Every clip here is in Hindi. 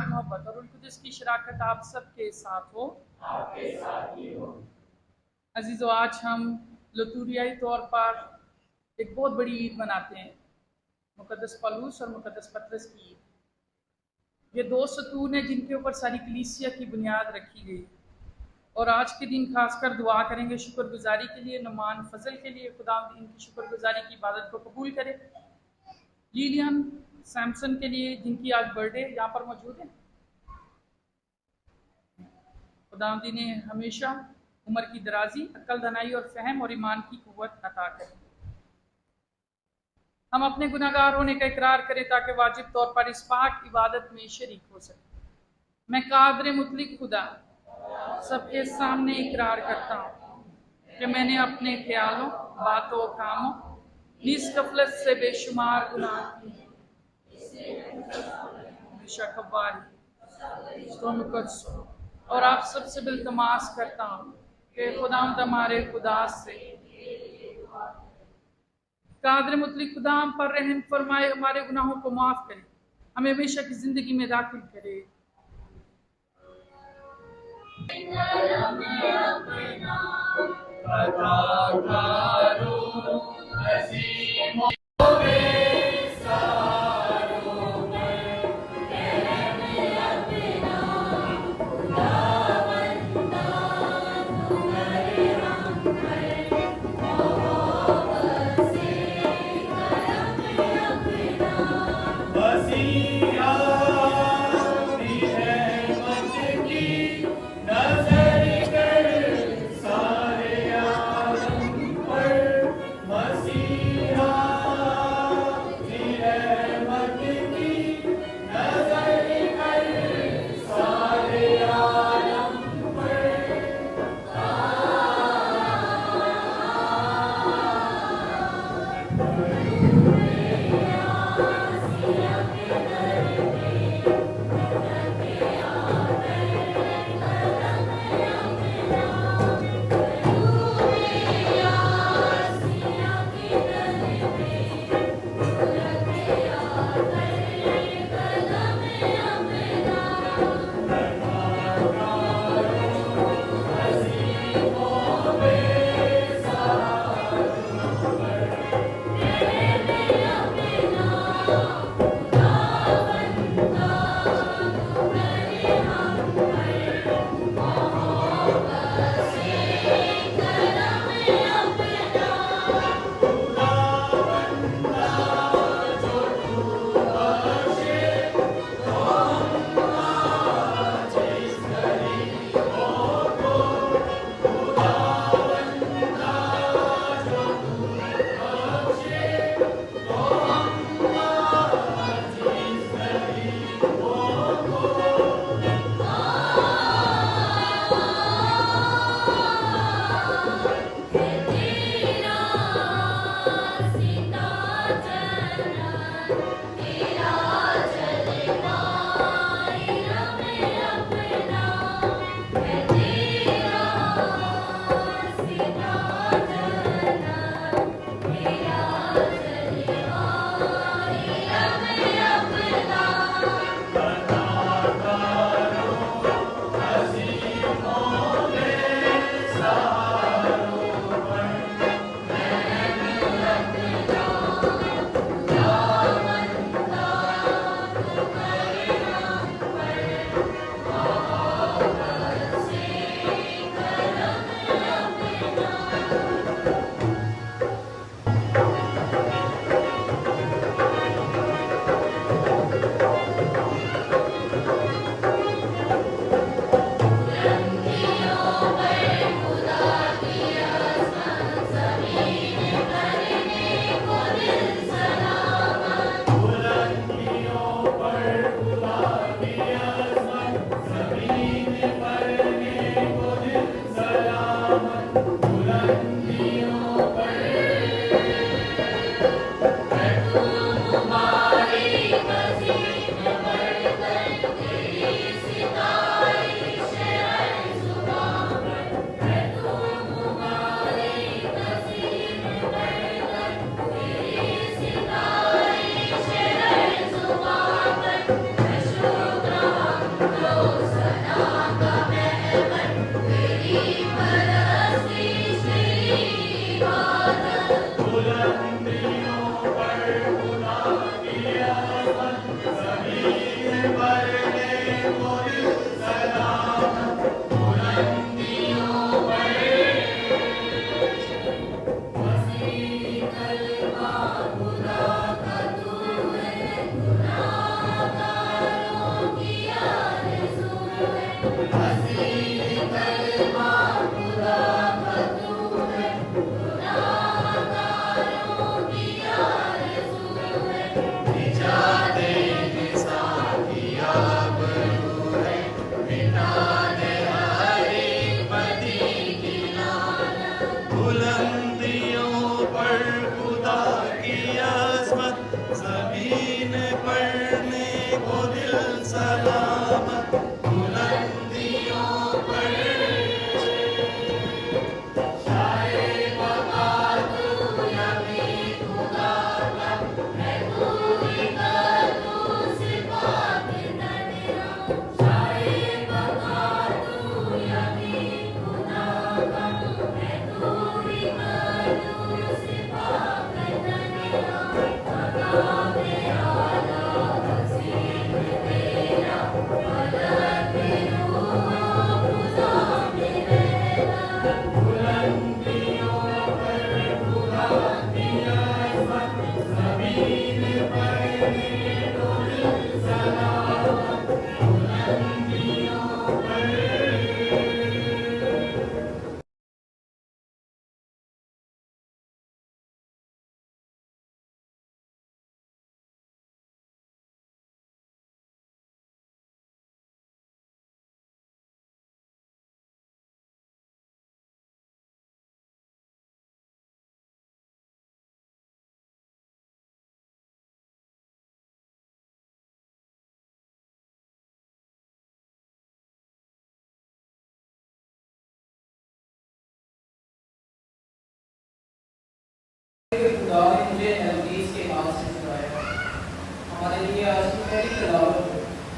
की मोहब्बत और रूह कुद्दुस की शराकत आप सबके साथ हो। अजीज़ो, आज हम लतूरियाई तौर पर एक बहुत बड़ी ईद मनाते हैं, मुक़द्दस पौलुस और मुक़द्दस पतरस की ईद। ये दो सतून हैं जिनके ऊपर सारी कलीसिया की बुनियाद रखी गई। और आज के दिन खासकर दुआ करेंगे शुक्रगुजारी के लिए, नुमान फजल के लिए। खुदा इनकी शुक्रगुजारी की इबादत को कबूल करे। लिलियन सैमसन के लिए जिनकी आज बर्थडे यहाँ पर मौजूद है, खुदावंदी ने हमेशा उम्र की दराजी, अक्ल, दनाई और फहम और ईमान की कुव्वत अता करे। हम अपने गुनाहगार होने का इकरार करें ताकि वाजिब तौर पर इस पाक इबादत में शरीक हो सके। मैं कादर मुतलिक खुदा सबके सामने इकरार करता हूँ कि मैंने अपने ख्यालों, बातों, कामों, निज गफलत से बेशुमार गुनाह किए, और आप सबसे बिल्तमास करता हूँ कि खुदावंद हमारे खुदा से कादर मुतलिक खुदा हम पर रहम फरमाए, हमारे गुनाहों को माफ करे, हमें हमेशा की जिंदगी में दाखिल करे।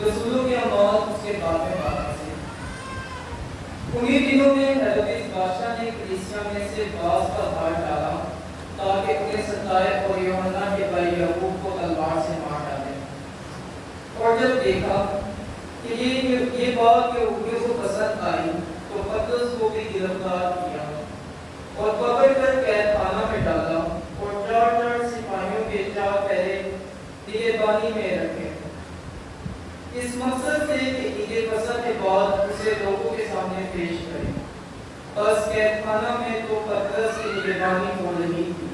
रसूलों के अमाल उसके बाद में बातें से। उन्हीं दिनों में हेरोदेस बादशाह ने कलीसिया में से बास का भार डाला ताकि उन्हें सताए और यूहन्ना के भाई याकूब को तलवार से मार डाले। और जब देखा कि ये बात यहूदियों को पसंद आई तो पतरस को भी गिरफ्तार किया और पकड़कर कैद खाना में डाला और 4 सिपाहियों के 4 पहरे निगहबानी में रखे, इस मकसद से कि ईद फसह के बाद उसे लोगों के सामने पेश करें। बस कैद खाना में तो पतरस की निगहबानी हो रही थी,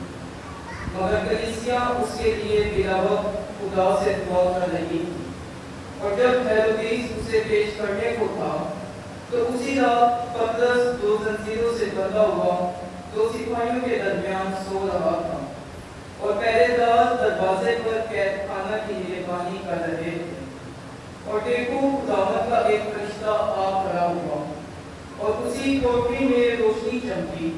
मगर कलीसिया उसके लिए बिलावत खुदा से दुआ कर रही थी। और जब हेरोदेस उसे पेश करने को था तो उसी रात पतरस 2 जंजीरों से बंधा हुआ 2 सिपाहियों के दरमियान सो रहा था और पहरेदार दरवाजे पर कैद खाना की निगरानी कर रहे थे। और देखो, खुदावंद का एक फरिश्ता आ खड़ा हुआ और उसी कोठरी में रोशनी चमकी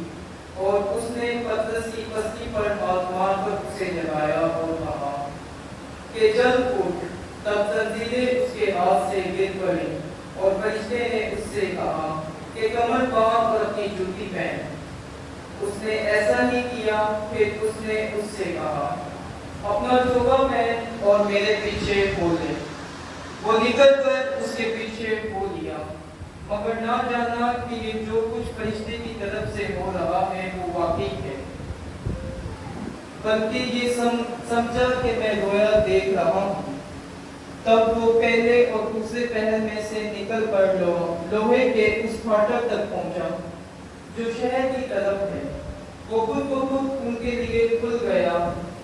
और उसने पतरस की पसली पर हाथ मारकर उसे जगाया और कहा कि जल्द उठ। तब जंजीरें उसके हाथ से गिर पड़ी और फरिश्ते ने उससे कहा कि कमर बांध और अपनी जूती पहन। उसने ऐसा नहीं किया। फिर उसने उससे कहा, अपना जोगा पहन और मेरे पीछे हो ले। वो निकलकर उसके पीछे हो लिया, मगर ना जानना कि ये जो कुछ फरिश्ते की तरफ से हो रहा है वो वाकई है, बल्कि ये समझा कि मैं रोया देख रहा हूँ। तब वो पहले और दूसरे पहर में से निकल कर लोहे के उस फाटक तक पहुंचा जो शहर की तरफ है। वो खुद को खुद उनके लिए खुल गया।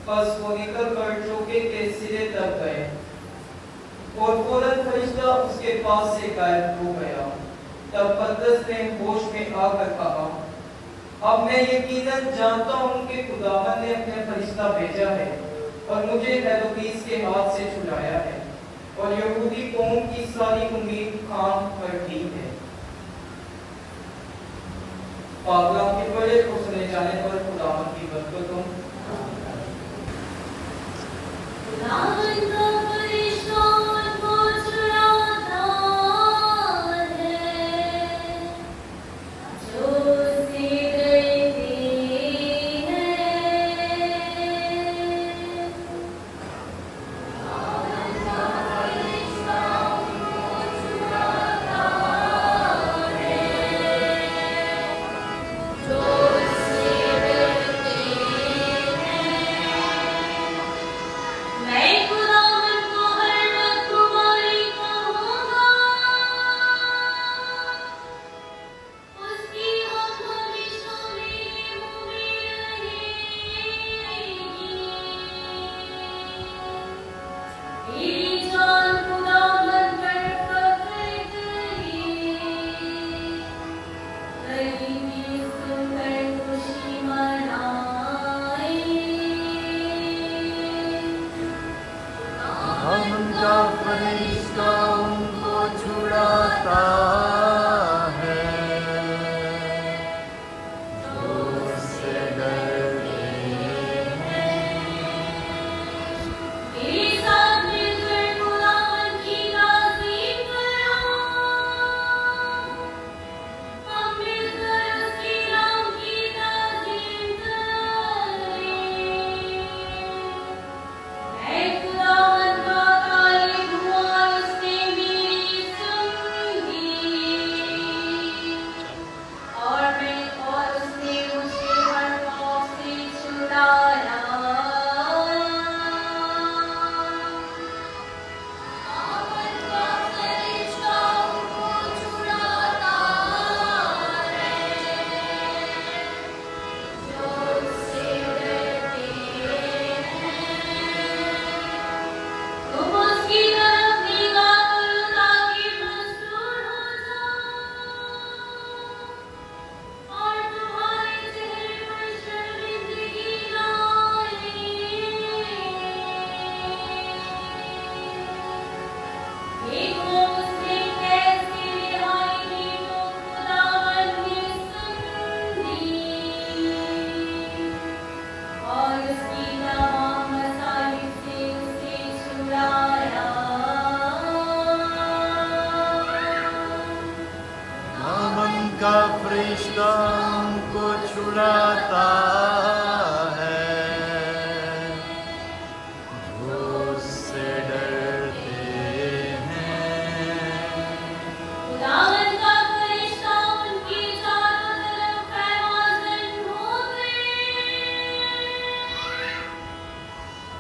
बस वो निकल कर चौके के सिरे तक गए और फौरन फरिश्ता उसके पास से गायब हो गया। तब पतरस ने होश में आकर कहा, अब मैं यकीनन जानता हूँ कि खुदावंद ने अपने फरिश्ता भेजा है और मुझे हेरोदेस के हाथ से छुड़ाया है और यहूदी कौम की सारी उम्मीद काम पर की है। पागलाम के बड़े को सुने जाने पर खुदावंद की बरकतों खुदावन का काले धुआं उसने फरिश्ता हमको छुड़ाता है, जो उससे डरते हैं। खुदावन का फरिश्ता उनकी चारों तरफ पैमाज़न ढोवे,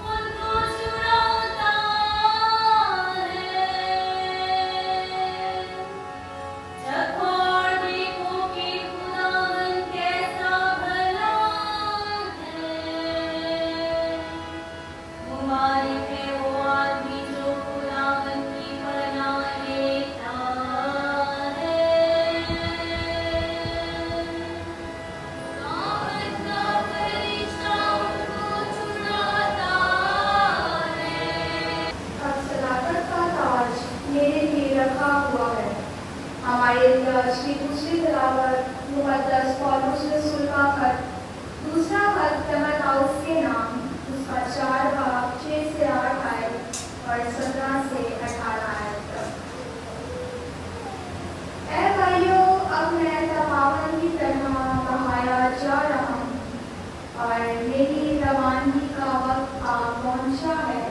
उनको छुड़ाता है। देखो और देखो कि खुदावन कैसा भला है। मुबारक है वो आदमी जो खुदावन की पनाह लेता है। खुदावन का फरिश्ता उनको छुड़ाता है। अब सदाकत का ताज मेरे लिए रखा हुआ है। हमारे इतिहास की दूसरी तिलावत मुक़द्दस पौलुस रसूल का खत, दूसरा खत तीमुथियुस के नाम, उसका 4 भाग 6 से 8 आयत और 17 से 18 आयत तक। ऐ भाइयों, अब मैं तवावन की तरह बहाया जा रहा हूँ और मेरी रवानगी का वक्त आ पहुँचा है।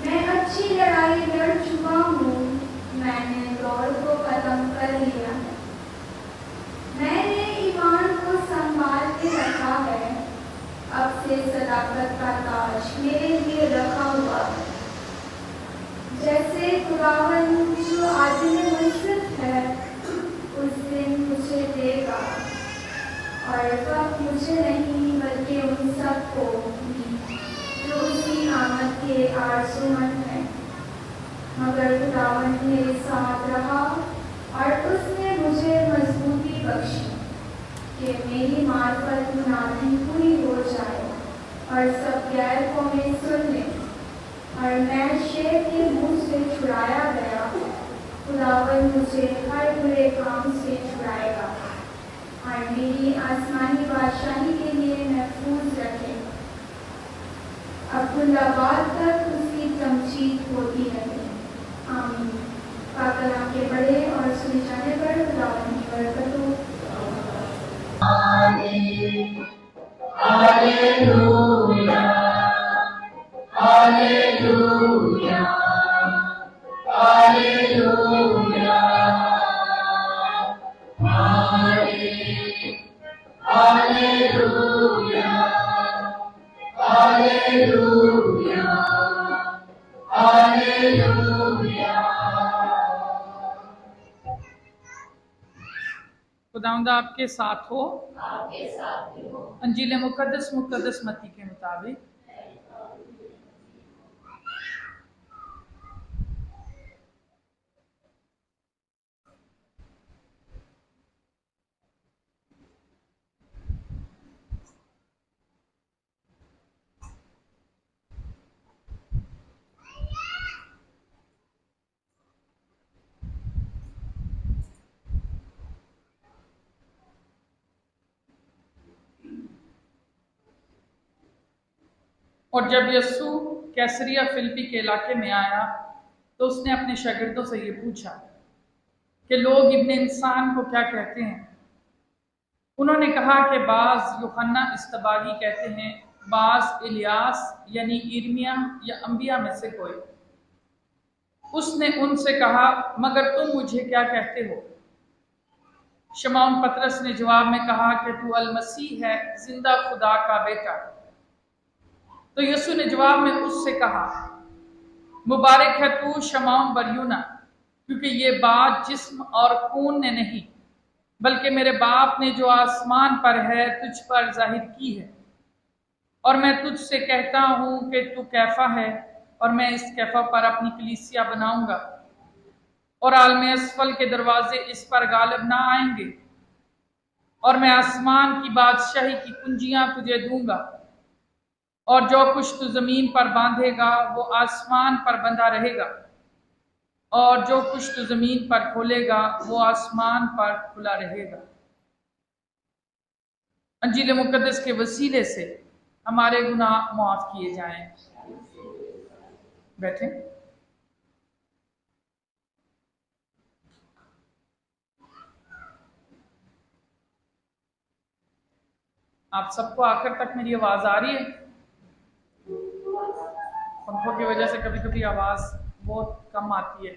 मैं अच्छी लड़ाई लड़ चुका हूँ, मैंने दौड़ को खत्म कर लिया है, मैंने ईमान को संभाल के रखा है। अब से सदाकत का ताज मेरे लिए रखा हुआ है। जैसे खुदावन जो आदमी मुशरिक है उस दिन मुझे देगा, और वक्त मुझे नहीं बल्कि उन सबको भी जो उसकी आमद के आरज़ूमंद हैं। मगर खुदावन मेरे साथ रहा और उसने मुझे मजबूती बख्शी कि मेरी मार्फत मुनादी पूरी हो जाए और सब गैर कौमें सुन लें, और मैं शेर के मुंह से छुड़ाया गया। खुदावन मुझे हर बुरे काम से छुड़ाएगा और मेरी आसमानी बादशाही के लिए महफूज रखेगा। अब्दुल्लाबाद तक उसकी तमजीद होती रहे। आमीन। पाकलाम के बड़े और सुने जाने पर खुदावन की बरकत हो। Hallelujah, hallelujah, hallelujah, hallelujah, hallelujah, hallelujah. खुदावंद आपके साथ हो। अंजील मुकद्दस मुकद्दस मत्ती के मुताबिक। और जब यस्सु कैसरिया फिलिप्पी के इलाके में आया तो उसने अपने शागिर्दों से ये पूछा कि लोग इब्ने इंसान को क्या कहते हैं। उन्होंने कहा कि बाज यूहन्ना इस्तबागी कहते हैं, बाज इलियास यानी इर्मिया या अंबिया में से कोई। उसने उनसे कहा, मगर तुम मुझे क्या कहते हो? शमौन पतरस ने जवाब में कहा कि तू अल मसीह है, जिंदा खुदा का बेटा। तो यीशु ने जवाब में उससे कहा, मुबारक है तू शमौन बरयूना, क्योंकि ये बात जिस्म और खून ने नहीं बल्कि मेरे बाप ने जो आसमान पर है तुझ पर जाहिर की है। और मैं तुझसे कहता हूँ कि तू कैफा है, और मैं इस कैफा पर अपनी कलीसिया बनाऊंगा, और आलम असफल के दरवाजे इस पर गालिब ना आएंगे। और मैं आसमान की बादशाही की कुंजियां तुझे दूंगा, और जो कुछ तू जमीन पर बांधेगा वो आसमान पर बंधा रहेगा, और जो कुछ तू जमीन पर खोलेगा वो आसमान पर खुला रहेगा। अंजील मुकद्दस के वसीले से हमारे गुनाह माफ किए जाएं। बैठे। आप सबको आखिर तक मेरी आवाज आ रही है? पंखों की वजह से कभी कभी आवाज बहुत कम आती है।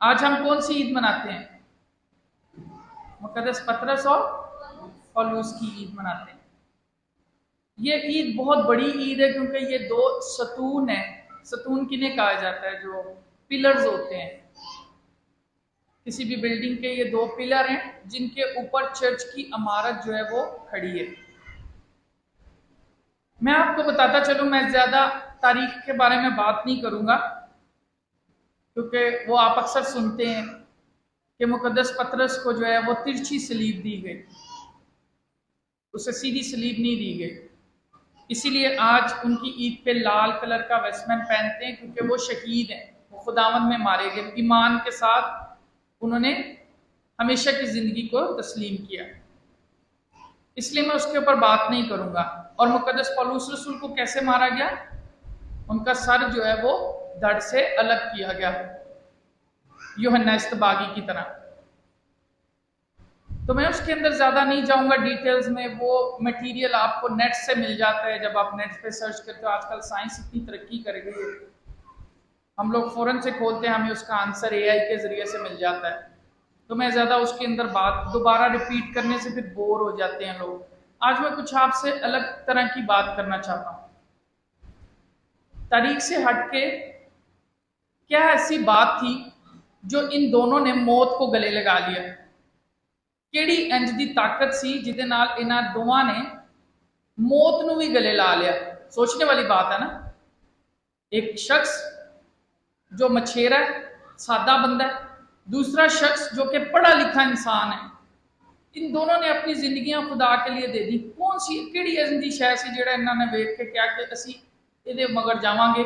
आज हम कौन सी ईद मनाते हैं? मुकद्दस पतरस और पौलुस की ईद मनाते हैं। ये ईद बहुत बड़ी ईद है क्योंकि ये दो सतून है। सतून किन्हें कहा जाता है? जो पिलर्स होते हैं किसी भी बिल्डिंग के, ये दो पिलर हैं जिनके ऊपर चर्च की इमारत जो है वो खड़ी है। मैं आपको बताता चलूं, मैं ज्यादा तारीख के बारे में बात नहीं करूंगा क्योंकि वो आप अक्सर सुनते हैं कि मुकद्दस पतरस को जो है वो तिरछी सलीब दी गई, उसे सीधी सलीब नहीं दी गई। इसीलिए आज उनकी ईद पे लाल कलर का वेस्टमैन पहनते हैं क्योंकि वो शहीद हैं, वो खुदावंद में मारे गए, ईमान के साथ उन्होंने हमेशा की जिंदगी को तस्लीम किया। इसलिए मैं उसके ऊपर बात नहीं करूंगा। और मुकद्दस पौलुस रसूल को कैसे मारा गया? उनका सर जो है वो धड़ से अलग किया गया, यूहन्ना इस्तबागी की तरह। तो मैं उसके अंदर ज्यादा नहीं जाऊंगा डिटेल्स में, वो मटेरियल आपको नेट से मिल जाता है। जब आप नेट पे सर्च करते हो, आजकल साइंस इतनी तरक्की कर गई है, हम लोग फौरन से खोलते हैं, हमें उसका आंसर एआई के जरिए से मिल जाता है। तो मैं ज्यादा उसके अंदर बात दोबारा रिपीट करने से फिर बोर हो जाते हैं लोग। आज मैं कुछ आपसे अलग तरह की बात करना चाहता हूं। तारीख से हटके क्या ऐसी बात थी जो इन दोनों ने मौत को गले लगा लिया? केड़ी इंज दी ताकत सी जिहदे नाल इन्हां दोवां ने मौत नूं भी गले ला लिया? सोचने वाली बात है ना। एक शख्स जो मछेरा है, सादा बंदा है, दूसरा शख्स जो कि पढ़ा लिखा इंसान है। इन दोनों ने अपनी जिंदगियां खुदा के लिए दे दी। कौन सी केड़ी ऐसी शय सी जिहड़ा इन्हां ने वेख के क्या कि असी इहदे मगर जावांगे,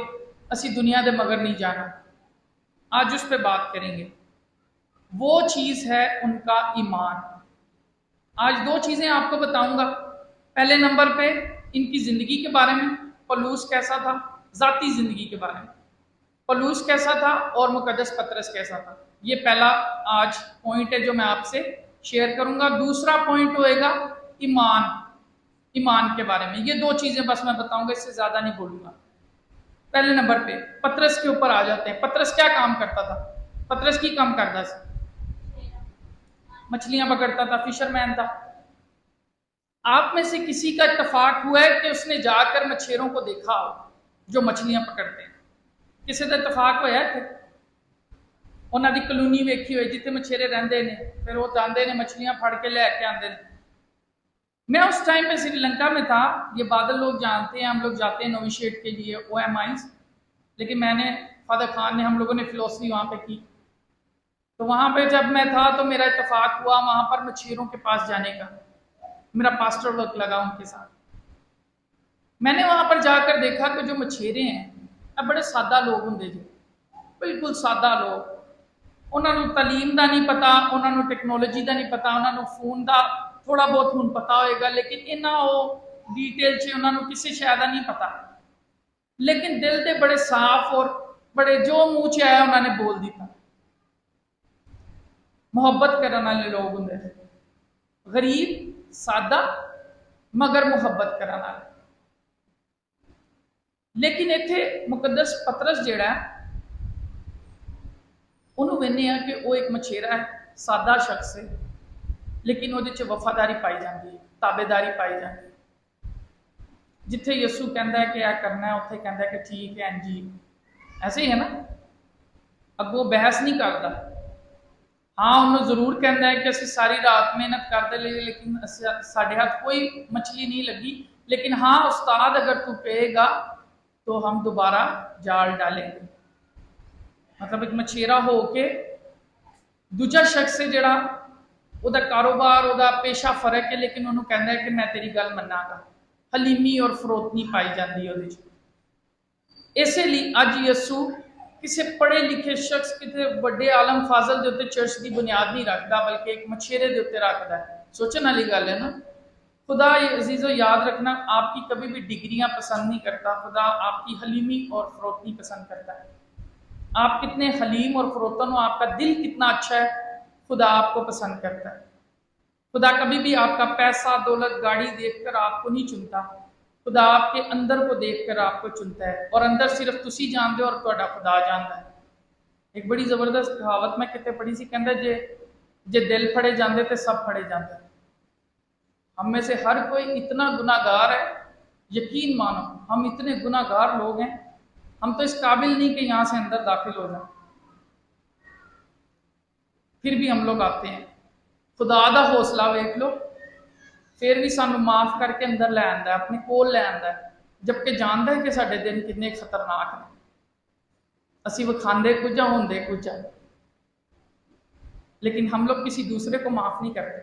असी दुनिया दे मगर नहीं जाना। आज उस पर बात करेंगे। वो चीज है उनका ईमान। आज दो चीजें आपको बताऊंगा। पहले नंबर पे इनकी जिंदगी के बारे में, पौलुस कैसा था, जाती जिंदगी के बारे में पौलुस कैसा था और मुकद्दस पतरस कैसा था। ये पहला आज पॉइंट है जो मैं आपसे शेयर करूंगा। दूसरा पॉइंट होएगा ईमान, ईमान के बारे में। ये दो चीजें बस मैं बताऊंगा, इससे ज्यादा नहीं बोलूंगा। पहले नंबर पे पतरस के ऊपर आ जाते हैं। पतरस क्या काम करता था? पतरस की काम करता था, मछलियां पकड़ता था, फिशरमैन था। आप में से किसी का इत्तेफाक हुआ है कि उसने जाकर मछेरों को देखा हो जो मछलियां पकड़ते हैं? किसी का इत्तेफाक होया थे? उन्हां दी कलोनी वेखी हुई जिथे मछेरे रहंदे ने, फिर वो जाते हैं मछलियां फड़ के लैके आते हैं। मैं उस टाइम पे श्रीलंका में था, ये बादल लोग जानते हैं, हम लोग जाते हैं नोविशेट के लिए OMIs, लेकिन मैंने फादर खान ने, हम लोगों ने फिलोसफी वहाँ पे की। तो वहाँ पे जब मैं था तो मेरा इत्तेफाक हुआ वहाँ पर मछेरों के पास जाने का। मेरा पास्टर वर्क लगा उनके साथ। मैंने वहाँ पर जाकर देखा कि जो मछेरे हैं अब बड़े सादा लोग होंगे जी, बिल्कुल सादा लोग। उन्होंने तालीम का नहीं पता, उन्होंने टेक्नोलॉजी का नहीं पता, उन्होंने फोन का थोड़ा बहुत हुण पता होएगा, लेकिन इन्ना वो डिटेल च उन्होंने किसी शय का नहीं पता। लेकिन दिल के बड़े साफ और बड़े जो मुँह च आया उन्होंने बोल दिया। मुहब्बत करने वाले लोग होंगे, गरीब, सादा, मगर मुहब्बत करने वाले। लेकिन इत्थे मुकद्दस पतरस जिहड़ा है उन्होंने वेने आ कि वो एक मछेरा है, सादा शख्स है, लेकिन वो वफादारी पाई जाती है, ताबेदारी पाई जाती है। जिथे यसू कहता है कि यह करना है, उत्थे कहता है कि ठीक है जी, ऐसे ही है ना। अगों बहस नहीं करता। हाँ, उन्होंने जरूर कहता है कि असं सारी रात मेहनत करते लिए, लेकिन साढ़े हाथ कोई मछली नहीं लगी। लेकिन हाँ उस्ताद, अगर तू कहेगा तो हम दोबारा जाल डालेंगे। मतलब एक मछेरा हो के दूजा शख्स है जिहड़ा उहदा कारोबार, उहदा पेशा फर्क है, लेकिन उन्होंने कहना है कि मैं तेरी गल मन्नागा। हलीमी और फरोतनी पाई जाती है उहदे च। इसलिए अज यसू किसी पढ़े लिखे शख्स, किसी बड़े आलम फाजल के उत्ते चर्च की बुनियाद नहीं रखता, बल्कि एक मछेरे के उत्ते रखता है। सोचने वाली गल है ना। खुदा अजीज़ों याद रखना, आपकी कभी भी डिग्रियां पसंद नहीं करता, खुदा आपकी हलीमी और फरोतनी पसंद करता है। आप कितने हलीम और फरोतन हो, आपका दिल कितना अच्छा है, खुदा आपको पसंद करता है। खुदा कभी भी आपका पैसा, दौलत, गाड़ी देखकर आपको नहीं चुनता। खुदा आपके अंदर को देखकर आपको चुनता है, और अंदर सिर्फ तुसी जानते हो और तुहाडा खुदा जानता है। एक बड़ी जबरदस्त कहावत मैं कितने पढ़ी सी, कहंदा जे दिल फड़े जाते तो सब फड़े जाते। हम में से हर कोई इतना गुनाहगार है, यकीन मानो हम इतने गुनाहगार लोग हैं, हम तो इस काबिल नहीं कि यहाँ से अंदर दाखिल हो जाए, फिर भी हम लोग आते हैं। खुदा दा हौसला वेख लो, फिर भी सानू माफ करके अंदर लै आंदा है, अपने कोल लै आंदा है, जबकि जानता है कि साडे दिन कितने खतरनाक हैं। असी विखांदे कुछ होंदे कुछ, लेकिन हम लोग किसी दूसरे को माफ नहीं करते।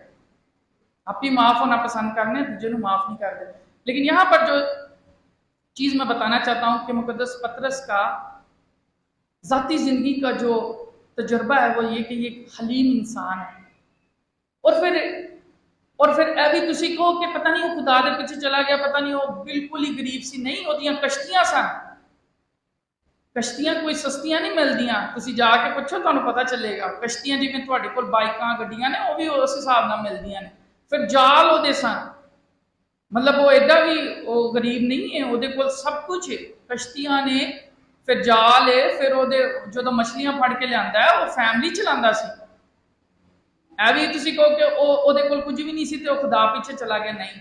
आप ही माफ होना पसंद करने, दूसरे को माफ नहीं करते। लेकिन यहाँ पर जो चीज मैं बताना चाहता हूँ कि मुकद्दस पतरस का जाती जिंदगी का जो तजुर्बा है वो ये कि ये हलीम इंसान है। और फिर ए भी तुसी कहो कि पता नहीं वो खुदा दे पीछे चला गया, पता नहीं वो बिल्कुल ही गरीब सी नहीं, ओदियां कश्तियां सन। कश्तियां कोई सस्तियां नहीं मिलदियां, तुसी जाके पूछो तुहानू पता चलेगा। कश्तियां जिवें तुहाडे कोल बाइकां गड्डियां ने, वो भी उस हिसाब नाल मिलदियां ने। फिर जाल ओदे सन, मतलब वो एडा भी वो गरीब नहीं है, ओदे कोल सब कुछ है। कश्तियां ने, फिर जाल है, फिर ओदे जो मछलियां फड़ के लियांदा है वो फैमिली चलांदा सी। ऐ भी तुसी कहो कि ओदे कोल कुछ भी नहीं सी ते वो खुदा पीछे चला गया, नहीं,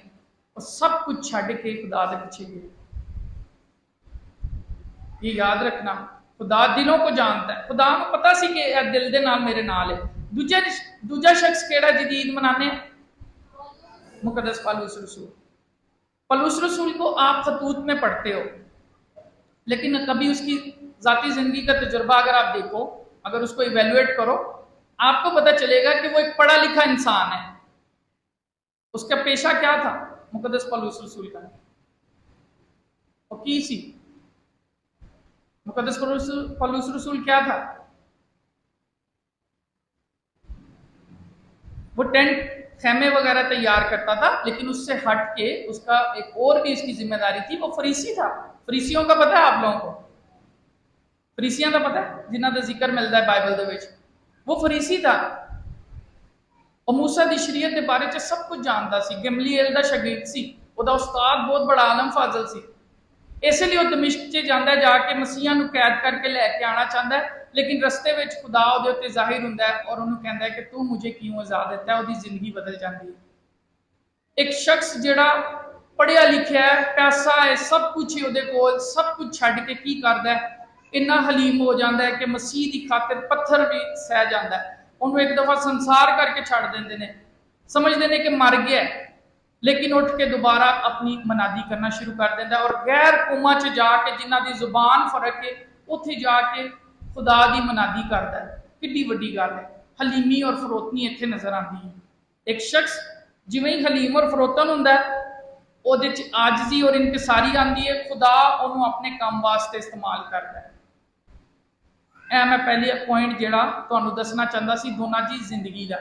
वो सब कुछ छड्ड के खुदा दे पीछे गया। ये याद रखना, खुदा दिलों को जानता है। खुदा को पता सी कि दिल दे नाल मेरे नाल है। दूजा शख्स केड़ा जिहदी ईद मनाने? मुकद्दस पौलुस रसूल। पौलुस रसूल को आप खतूत में पढ़ते हो, लेकिन कभी उसकी जाती जिंदगी का तजुर्बा अगर आप देखो, अगर उसको इवेल्युएट करो, आपको पता चलेगा कि वो एक पढ़ा लिखा इंसान है। उसका पेशा क्या था मुकद्दस पौलुस रसूल का? वो की सी? मुकद्दस पौलुस रसूल क्या था? वो टेंट खेमे वगैरह तैयार करता था, लेकिन उससे हट के उसका एक और भी उसकी जिम्मेदारी थी, वो फरीसी था। फरीसियों का पता है आप लोगों को? फरीसियों का पता है जिन्हां दा जिक्र मिलता है बाइबल दे विच? वो फरीसी था, और मूसा दी शरीयत के बारे च सब कुछ जानता सी। गमलीएल दा शागिर्द सी, ओदा उस्ताद बहुत बड़ा आलम फाजल सी। इसलिए वो दमिश्क च जांदा है, जाके मसीहा नूं कैद करके लैके आना चाहता है, लेकिन रस्ते में खुदा उहदे उत्ते जाहिर हुंदा है और उन्होंने कहता है कि तू मुझे क्यों आजाद दिता है। उसकी जिंदगी बदल जाती है। एक शख्स जिहड़ा पढ़िया लिखिया है, पैसा है, सब कुछ है उहदे कोल, सब कुछ छड्ड के की करदा है? इन्ना हलीम हो जाता है कि मसीह की खातिर पत्थर भी सह जाता है। उन्होंने एक दफा संसार करके छड़ देंदे ने, समझते हैं कि मर गया है, लेकिन उठ के दोबारा अपनी मनादी करना शुरू कर देता है, और गैर कौमां च जाके जिन्हां दी जुबान फर्क है उत्थे जाके खुदा की मनादी करता है। किड्डी वड्डी गल है। हलीमी और फरोतनी इत्थे नजर आती है। एक शख्स जिवें ही हलीम और फरोतन हुंदा है, उहदे च आजजी और इनकिसारी आती है। खुदा उन्होंने अपने काम वास्ते इस्तेमाल करता है। ऐ मैं पहले पॉइंट जिहड़ा तुहानू दसना चाहता सी दोनां दी जिंदगी का।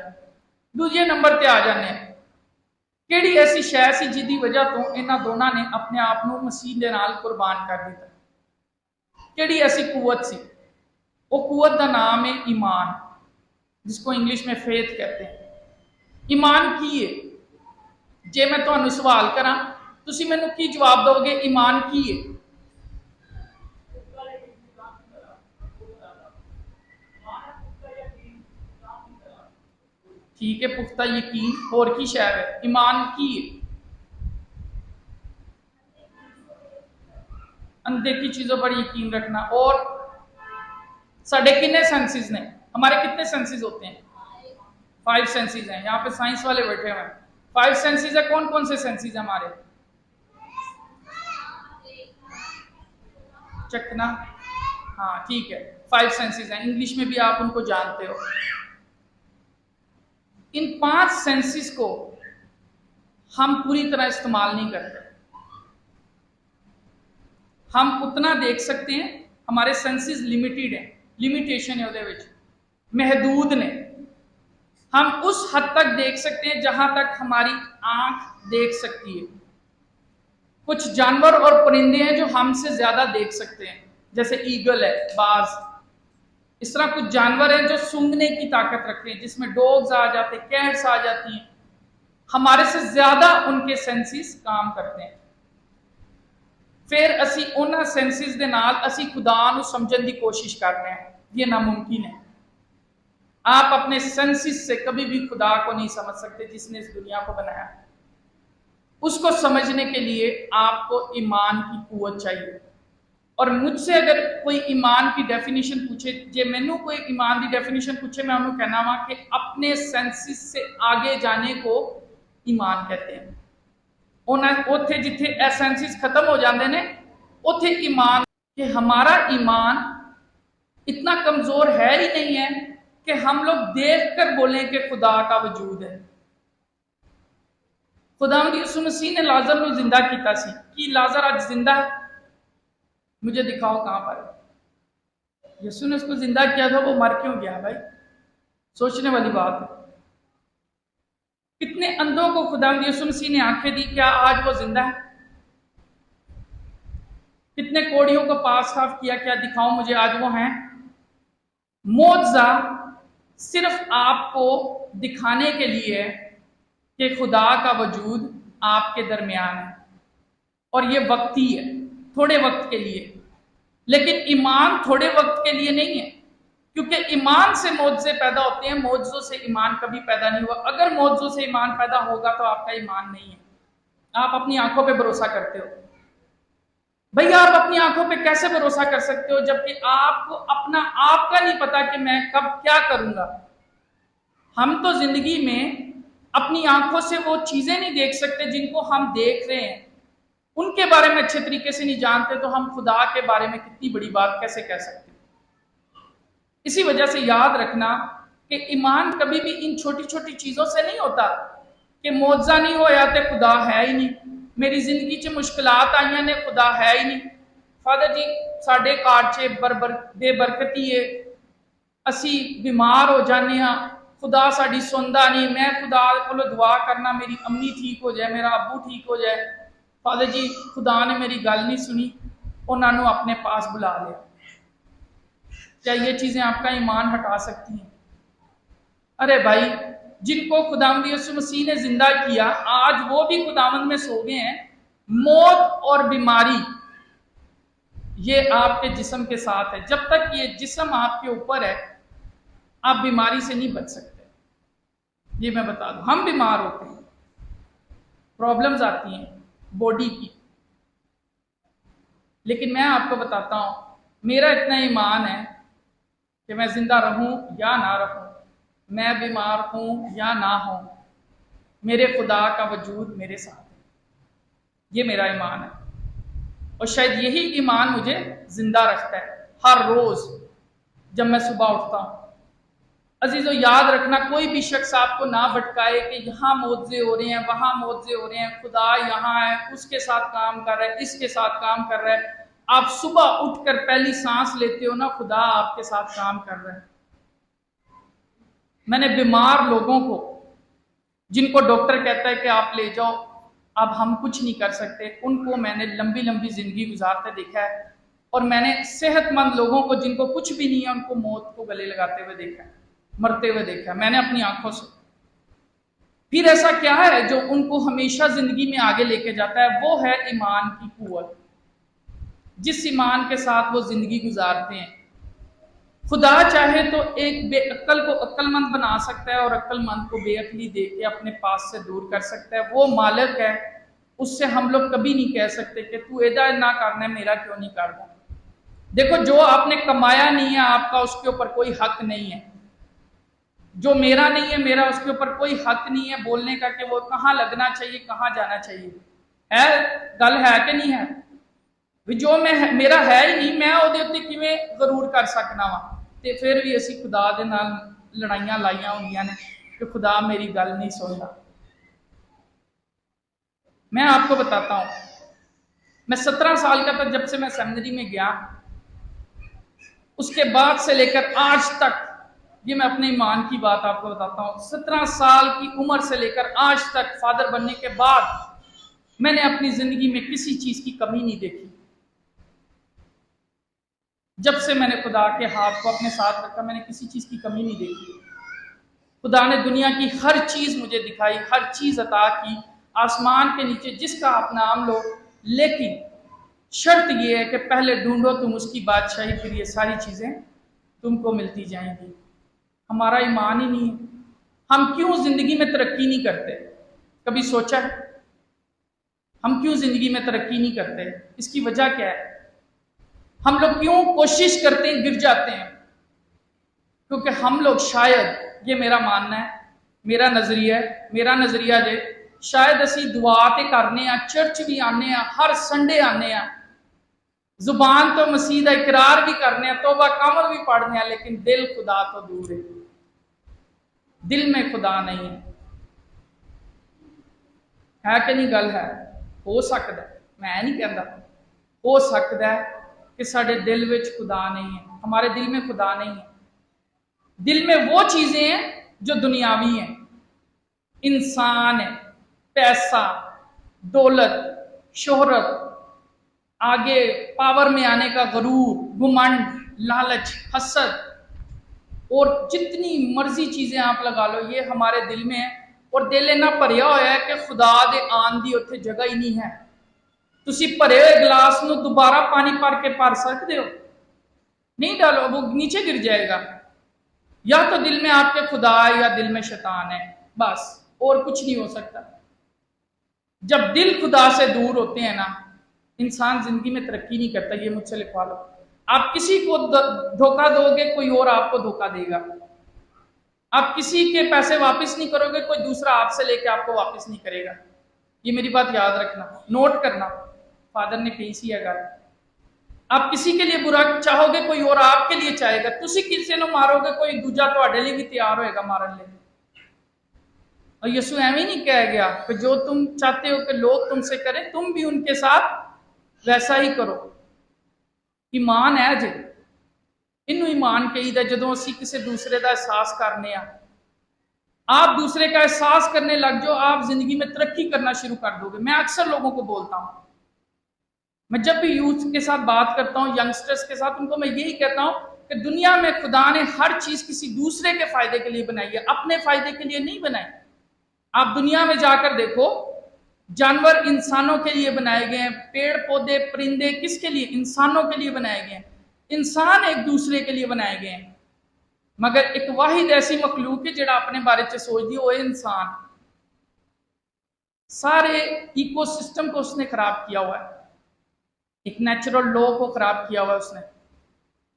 दूजे नंबर ते आ जाने, किहड़ी ऐसी शै सी जिहदी वजह तो इन्हां दोनों ने अपने आप को मसीह दे नाल कुर्बान कर दिता? किहड़ी ऐसी कुवत सी? वो कुवत का नाम है ईमान, जिसको इंग्लिश में फेथ कहते हैं। ईमान की है? जे मैं तुहानू सवाल करा, तुसी मैनू की जवाब दोगे? ईमान की है? ठीक है, पुख्ता यकीन। होर की शै है? ईमान की है? अनदेखी चीजों पर यकीन रखना। और साढ़े कितने सेंसेस ने? हमारे कितने सेंसेस होते हैं? 5 सेंसेस हैं। यहाँ पे साइंस वाले बैठे हुए हैं। 5 सेंसेस है। कौन कौन से सेंसेस है हमारे? चखना, हाँ ठीक है, 5 सेंसेस हैं। इंग्लिश में भी आप उनको जानते हो। इन 5 सेंसेस को हम पूरी तरह इस्तेमाल नहीं करते। हम उतना देख सकते हैं, हमारे सेंसेस लिमिटेड हैं, लिमिटेशन है उहदे विच, महदूद ने। हम उस हद तक देख सकते हैं जहां तक हमारी आंख देख सकती है। कुछ जानवर और परिंदे हैं जो हमसे ज्यादा देख सकते हैं, जैसे ईगल है, बाज। इस तरह कुछ जानवर हैं जो सूंघने की ताकत रखते हैं, जिसमें डॉग्स आ जाते, कैट्स आ जाती हैं। हमारे से ज्यादा उनके सेंसिस काम करते हैं। फिर असी उन्हां सेंसिस दे नाल असी खुदा नूं समझण दी कोशिश कर रहे हैं, ये नामुमकिन है। आप अपने सेंसिस से कभी भी खुदा को नहीं समझ सकते जिसने इस दुनिया को बनाया। उसको समझने के लिए आपको ईमान की कुव्वत चाहिए। और मुझसे अगर कोई ईमान की डेफिनेशन पूछे, जे मैनू कोई ईमान की डेफिनेशन पूछे, मैं उन्होंने कहना वा कि अपने सेंसिस से आगे जाने को ईमान कहते हैं। उन्हें जिथे ए सेंसिस खत्म हो जाते हैं उथे ईमान, कि हमारा ईमान इतना कमजोर है ही नहीं है कि हम लोग देख कर बोलें कि खुदा का वजूद है। खुदावंद यीशु मसीह ने लाजर को जिंदा किया सी कि लाजर आज जिंदा है? मुझे दिखाओ कहां पर। यीशु ने उसको जिंदा किया था, वो मर क्यों गया? भाई सोचने वाली बात है। कितने अंधों को खुदावंद यीशु मसीह ने आंखें दी, क्या आज वो जिंदा है? कितने कोड़ियों को पास साफ किया, क्या दिखाओ मुझे आज वो हैं? मौजज़ा सिर्फ आपको दिखाने के लिए कि खुदा का वजूद आपके दरमियान है, और ये वक्ती है, थोड़े वक्त के लिए। लेकिन ईमान थोड़े वक्त के लिए नहीं है, क्योंकि ईमान से मौजज़े पैदा होते हैं, मौजज़ों से ईमान कभी पैदा नहीं हुआ। अगर मौजज़ों से ईमान पैदा होगा तो आपका ईमान नहीं है। आप अपनी आंखों पे भरोसा करते हो। भैया आप अपनी आंखों पे कैसे भरोसा कर सकते हो जबकि आपको अपना आप का नहीं पता कि मैं कब क्या करूंगा? हम तो जिंदगी में अपनी आंखों से वो चीजें नहीं देख सकते जिनको हम देख रहे हैं, उनके बारे में अच्छे तरीके से नहीं जानते, तो हम खुदा के बारे में कितनी बड़ी बात कैसे कह सकते? इसी वजह से याद रखना कि ईमान कभी भी इन छोटी छोटी चीजों से नहीं होता कि मौजज़ा नहीं होया तो खुदा है ही नहीं, मेरी जिंदगी च मुश्किलात आईयां ने, खुदा है ही नहीं। फादर जी साडे घर च बेबरकती है, असी बीमार हो जाने, खुदा साडी सुनदा नहीं। मैं खुदा कोलों दुआ करना मेरी अम्मी ठीक हो जाए, मेरा अबू ठीक हो जाए। फादर जी खुदा ने मेरी गल नहीं सुनी, उन्होंने अपने पास बुला लिया। क्या ये चीजें आपका ईमान हटा सकती हैं? अरे भाई, जिनको खुदावंद यीशु मसीह ने जिंदा किया, आज वो भी खुदावंद में सो गए हैं। मौत और बीमारी ये आपके जिस्म के साथ है। जब तक ये जिस्म आपके ऊपर है, आप बीमारी से नहीं बच सकते। ये मैं बता दूं, हम बीमार होते हैं, प्रॉब्लम्स आती हैं बॉडी की, लेकिन मैं आपको बताता हूं, मेरा इतना ईमान है कि मैं जिंदा रहूं या ना रहूं, मैं बीमार हूं या ना हूं, मेरे खुदा का वजूद मेरे साथ है। ये मेरा ईमान है, और शायद यही ईमान मुझे जिंदा रखता है हर रोज जब मैं सुबह उठता हूं। अजीजों याद रखना, कोई भी शख्स आपको ना भटकाए कि यहाँ मौजज़े हो रहे हैं, वहां मौजज़े हो रहे हैं, खुदा यहाँ है, उसके साथ काम कर रहा है, इसके साथ काम कर रहा है। आप सुबह उठकर पहली सांस लेते हो ना, खुदा आपके साथ काम कर रहा है। मैंने बीमार लोगों को, जिनको डॉक्टर कहता है कि आप ले जाओ, अब हम कुछ नहीं कर सकते, उनको मैंने लंबी लंबी जिंदगी गुजारते देखा है। और मैंने सेहतमंद लोगों को, जिनको कुछ भी नहीं है, उनको मौत को गले लगाते हुए देखा है, मरते हुए देखा है मैंने अपनी आंखों से। फिर ऐसा क्या है जो उनको हमेशा जिंदगी में आगे लेके जाता है? वो है ईमान की कुव्वत। जिस ईमान के साथ वो जिंदगी गुजारते हैं, खुदा चाहे तो एक बेअक्ल को अक्लमंद बना सकता है और अक्लमंद को बेअक्ली दे के अपने पास से दूर कर सकता है। वो मालिक है, उससे हम लोग कभी नहीं कह सकते कि तू एदा ना करना है, मेरा क्यों नहीं करना। देखो, जो आपने कमाया नहीं है आपका उसके ऊपर कोई हक नहीं है, जो मेरा नहीं है मेरा उसके ऊपर कोई हक नहीं है बोलने का कि वो कहाँ लगना चाहिए, कहाँ जाना चाहिए। है गल है कि नहीं है? जो मैं मेरा है ही नहीं, मैं ਉਹਦੇ ਉੱਤੇ ਕਿਵੇਂ ਗਰੂਰ कर सकना वा। ਤੇ फिर भी ਅਸੀਂ खुदा ਦੇ ਨਾਲ ਲੜਾਈਆਂ ਲਾਈਆਂ ਹੁੰਦੀਆਂ ਨੇ कि खुदा मेरी गल नहीं सुनता। मैं आपको बताता हूँ, मैं 17 साल का था जब से मैं सेमिनरी में गया, उसके बाद से लेकर आज तक, ये मैं अपने ईमान की बात आपको बताता हूँ, 17 साल की उम्र से लेकर आज तक, फादर बनने के बाद मैंने अपनी जिंदगी में किसी चीज की कमी नहीं देखी। जब से मैंने खुदा के हाथ को अपने साथ रखा, मैंने किसी चीज की कमी नहीं देखी। खुदा ने दुनिया की हर चीज़ मुझे दिखाई, हर चीज़ अता की, आसमान के नीचे जिसका आप नाम लो, लेकिन शर्त ये है कि पहले ढूंढो तुम उसकी बादशाही, फिर ये सारी चीज़ें तुमको मिलती जाएंगी। हमारा ईमान ही नहीं है। हम क्यों ज़िंदगी में तरक्की नहीं करते? कभी सोचा है हम क्यों ज़िंदगी में तरक्की नहीं करते? इसकी वजह क्या है? हम लोग क्यों कोशिश करते हैं गिर जाते हैं? क्योंकि हम लोग शायद, ये मेरा मानना है, मेरा नज़रिया जे शायद असी दुआ ते करने आ, चर्च भी आने आ, हर संडे आने आ, जुबान तो मसीह का इकरार भी करने आ, तौबा कामल भी पढ़ने आ, लेकिन दिल खुदा तो दूर है। दिल में खुदा नहीं है कि नहीं? गल है। हो सकता है, मैं नहीं कहता, हो सकता है कि साडे दिल में खुदा नहीं है, हमारे दिल में खुदा नहीं है। दिल में वो चीजें हैं जो दुनियावी हैं, इंसान है, पैसा, दौलत, शोहरत, आगे पावर में आने का गरूर, घुमंड, लालच, हसद और जितनी मर्जी चीजें आप लगा लो, ये हमारे दिल में है। और दिल इन्ना भरिया होया है कि खुदा दे आन दी उत्थे जगह ही नहीं है। तुसी भरे हुए गिलास नूं दोबारा पानी भर के भर सकते हो? नहीं डालो, वो नीचे गिर जाएगा। या तो दिल में आपके खुदा है या दिल में शैतान है, बस और कुछ नहीं हो सकता। जब दिल खुदा से दूर होते हैं ना, इंसान जिंदगी में तरक्की नहीं करता। ये मुझसे लिखवा लो। आप किसी को धोखा दोगे, कोई और आपको धोखा देगा। आप किसी के पैसे वापस नहीं करोगे, कोई दूसरा आपसे लेके आपको वापस नहीं करेगा। ये मेरी बात याद रखना, नोट करना। फादर ने कही सी है, आप किसी के लिए बुरा चाहोगे, कोई और आपके लिए चाहेगा। तुसी किसी को मारोगे, कोई दूजा तुहाडे लिए भी तैयार होएगा मारन लिए। और यीशु एवं नहीं कह गया कि जो तुम चाहते हो कि लोग तुमसे करें, तुम भी उनके साथ वैसा ही करो। ईमान है जे, इनू ईमान कहीदा जदों असी किसी दूसरे का एहसास करने आ। आप दूसरे का एहसास करने लग जाओ, आप जिंदगी में तरक्की करना शुरू कर दोगे। मैं अक्सर लोगों को बोलता हूं, मैं जब भी यूथ के साथ बात करता हूं, यंगस्टर्स के साथ, उनको मैं यही कहता हूं कि दुनिया में खुदा ने हर चीज किसी दूसरे के फायदे के लिए बनाई है, अपने फायदे के लिए नहीं बनाई। आप दुनिया में जाकर देखो, जानवर इंसानों के लिए बनाए गए हैं, पेड़ पौधे परिंदे किसके लिए? इंसानों के लिए बनाए गए हैं। इंसान एक दूसरे के लिए बनाए गए हैं, मगर एक वाहिद ऐसी मखलूक है जिहड़ा अपने बारे च सोचदी, वो इंसान। सारे इकोसिस्टम को उसने खराब किया हुआ है, एक नेचुरल लॉ को खराब किया हुआ है उसने।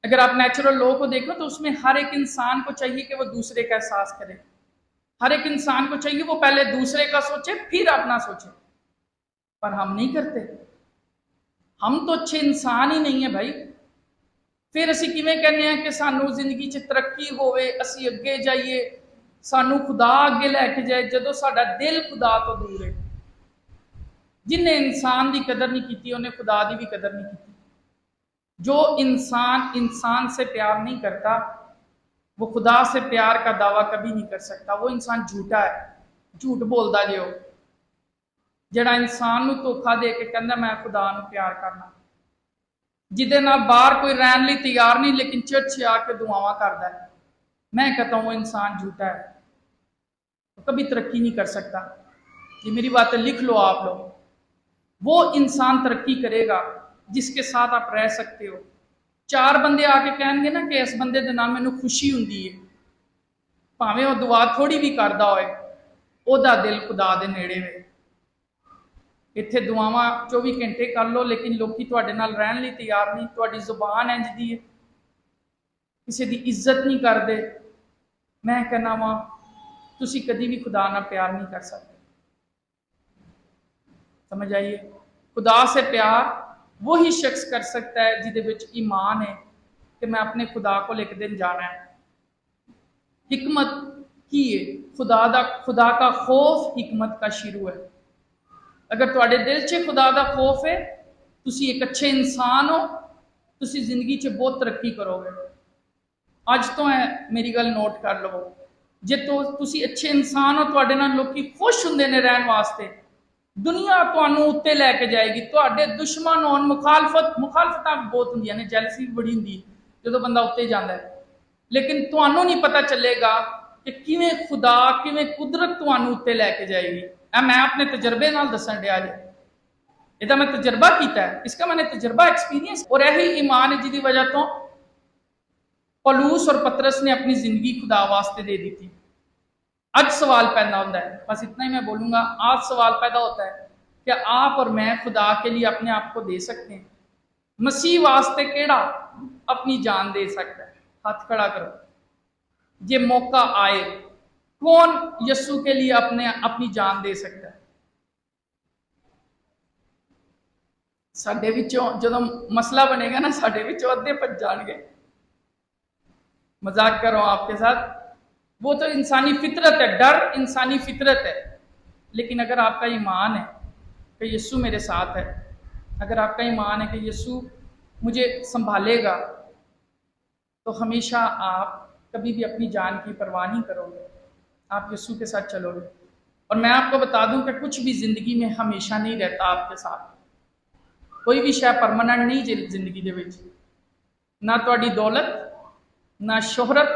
अगर आप नेचुरल लॉ को देखो तो उसमें हर एक इंसान को चाहिए कि वो दूसरे का एहसास करे। हर एक इंसान को चाहिए वो पहले दूसरे का सोचे, फिर अपना सोचे। पर हम नहीं करते। हम तो अच्छे इंसान ही नहीं है भाई। फिर असी किवें कहने हैं कि सानू जिंदगी च तरक्की होवे, असी अगे जाइए, सानू खुदा अगे लैके जाए, जदों साडा दिल खुदा तो दूर है। जिन्हें इंसान की कदर नहीं की, उन्हें खुदा की भी कदर नहीं की। जो इंसान से प्यार नहीं करता, वो खुदा से प्यार का दावा कभी नहीं कर सकता। वो इंसान झूठा है, झूठ बोलता जो जड़ा इंसान नूं धोखा दे के कहंदा मैं खुदा नूं प्यार करना, जिदे नाल बाहर कोई रहन लई तैयार नहीं, लेकिन चर्च आके दुआवां करदा है। मैं कहता हूं वो इंसान झूठा है, तो कभी तरक्की नहीं कर सकता। ये मेरी बातें लिख लो आप लोग। वो इंसान तरक्की करेगा जिसके साथ आप रह सकते हो। चार बंदे आके कहेंगे ना कि इस बंदे दे नाल मैनूं खुशी हुंदी है, भावें वो दुआ थोड़ी भी करदा होए, ओदा दिल खुदा दे नेड़े वे। इत्थे दुआवां 24 घंटे कर लो, लेकिन लोकी तुहाडे नाल रहन लई तैयार नहीं। तुहाडी जुबान इंज दी है, किसी दी इज्जत नहीं करदे। मैं कहना वा तुसी कदी भी खुदा नाल प्यार नहीं कर सकते। समझ आइए? खुदा से प्यार वही शख्स कर सकता है जिहदे विच ईमान है कि मैं अपने खुदा को एक दिन जाना है। हिकमत की है? खुदा का खौफ हिकमत का शुरू है। अगर तुहाडे दिल च खुदा का खौफ है, तुसी एक अच्छे इंसान हो, तुसी जिंदगी च बहुत तरक्की करोगे। अज तो है मेरी गल नोट कर लो, जे तो तुसी अच्छे इंसान हो, तुहाडे नाल लोकी खुश हुंदे ने रहन वास्ते, दुनिया तुहानू उत्ते लैके जाएगी। तुहाडे दुश्मन होण, मुखालफतां बहुत हुंदियां ने, जैलसी भी बड़ी हुंदी जदों बंदा उत्ते जांदा है, लेकिन तुहानू नहीं पता चलेगा ਕਿ ਕਿਵੇਂ ਖੁਦਾ ਕਿਵੇਂ ਕੁਦਰਤ ਤੁਹਾਨੂੰ ਉੱਤੇ ਲੈ ਕੇ ਜਾਏਗੀ। ਇਹ ਮੈਂ ਆਪਣੇ ਤਜਰਬੇ ਨਾਲ ਦੱਸਣ ਡਿਆ ਜੀ, ਇਹਦਾ मैं तजर्बा किया है, इसका मैंने तजर्बा एक्सपीरियंस। और यही ईमान है जिसकी वजह तो पौलुस और पतरस ने अपनी जिंदगी खुदा वास्ते दे दी थी। आज सवाल पैदा होता है, बस इतना ही मैं बोलूंगा, आज सवाल पैदा होता है कि आप और मैं खुदा के लिए अपने आप को दे सकते हैं? मसीह वास्ते केड़ा अपनी जान दे सकता है? हाथ खड़ा करो, ये मौका आए, कौन यीशु के लिए अपनी जान दे सकता है? साडे विचों जदों मसला बनेगा ना, साडे विचों अद्धे भज जाएंगे। मजाक कर रहा हूं आपके साथ, वो तो इंसानी फितरत है, डर इंसानी फितरत है। लेकिन अगर आपका ईमान है कि यीशु मेरे साथ है, अगर आपका ईमान है कि यीशु मुझे संभालेगा, तो हमेशा आप कभी भी अपनी जान की परवाह नहीं करोगे, आप यीशु के साथ चलोगे। और मैं आपको बता दूं कि कुछ भी जिंदगी में हमेशा नहीं रहता आपके साथ, कोई भी शय परमानेंट नहीं जिंदगी दे विच, ना तुहाडी दौलत ना शोहरत।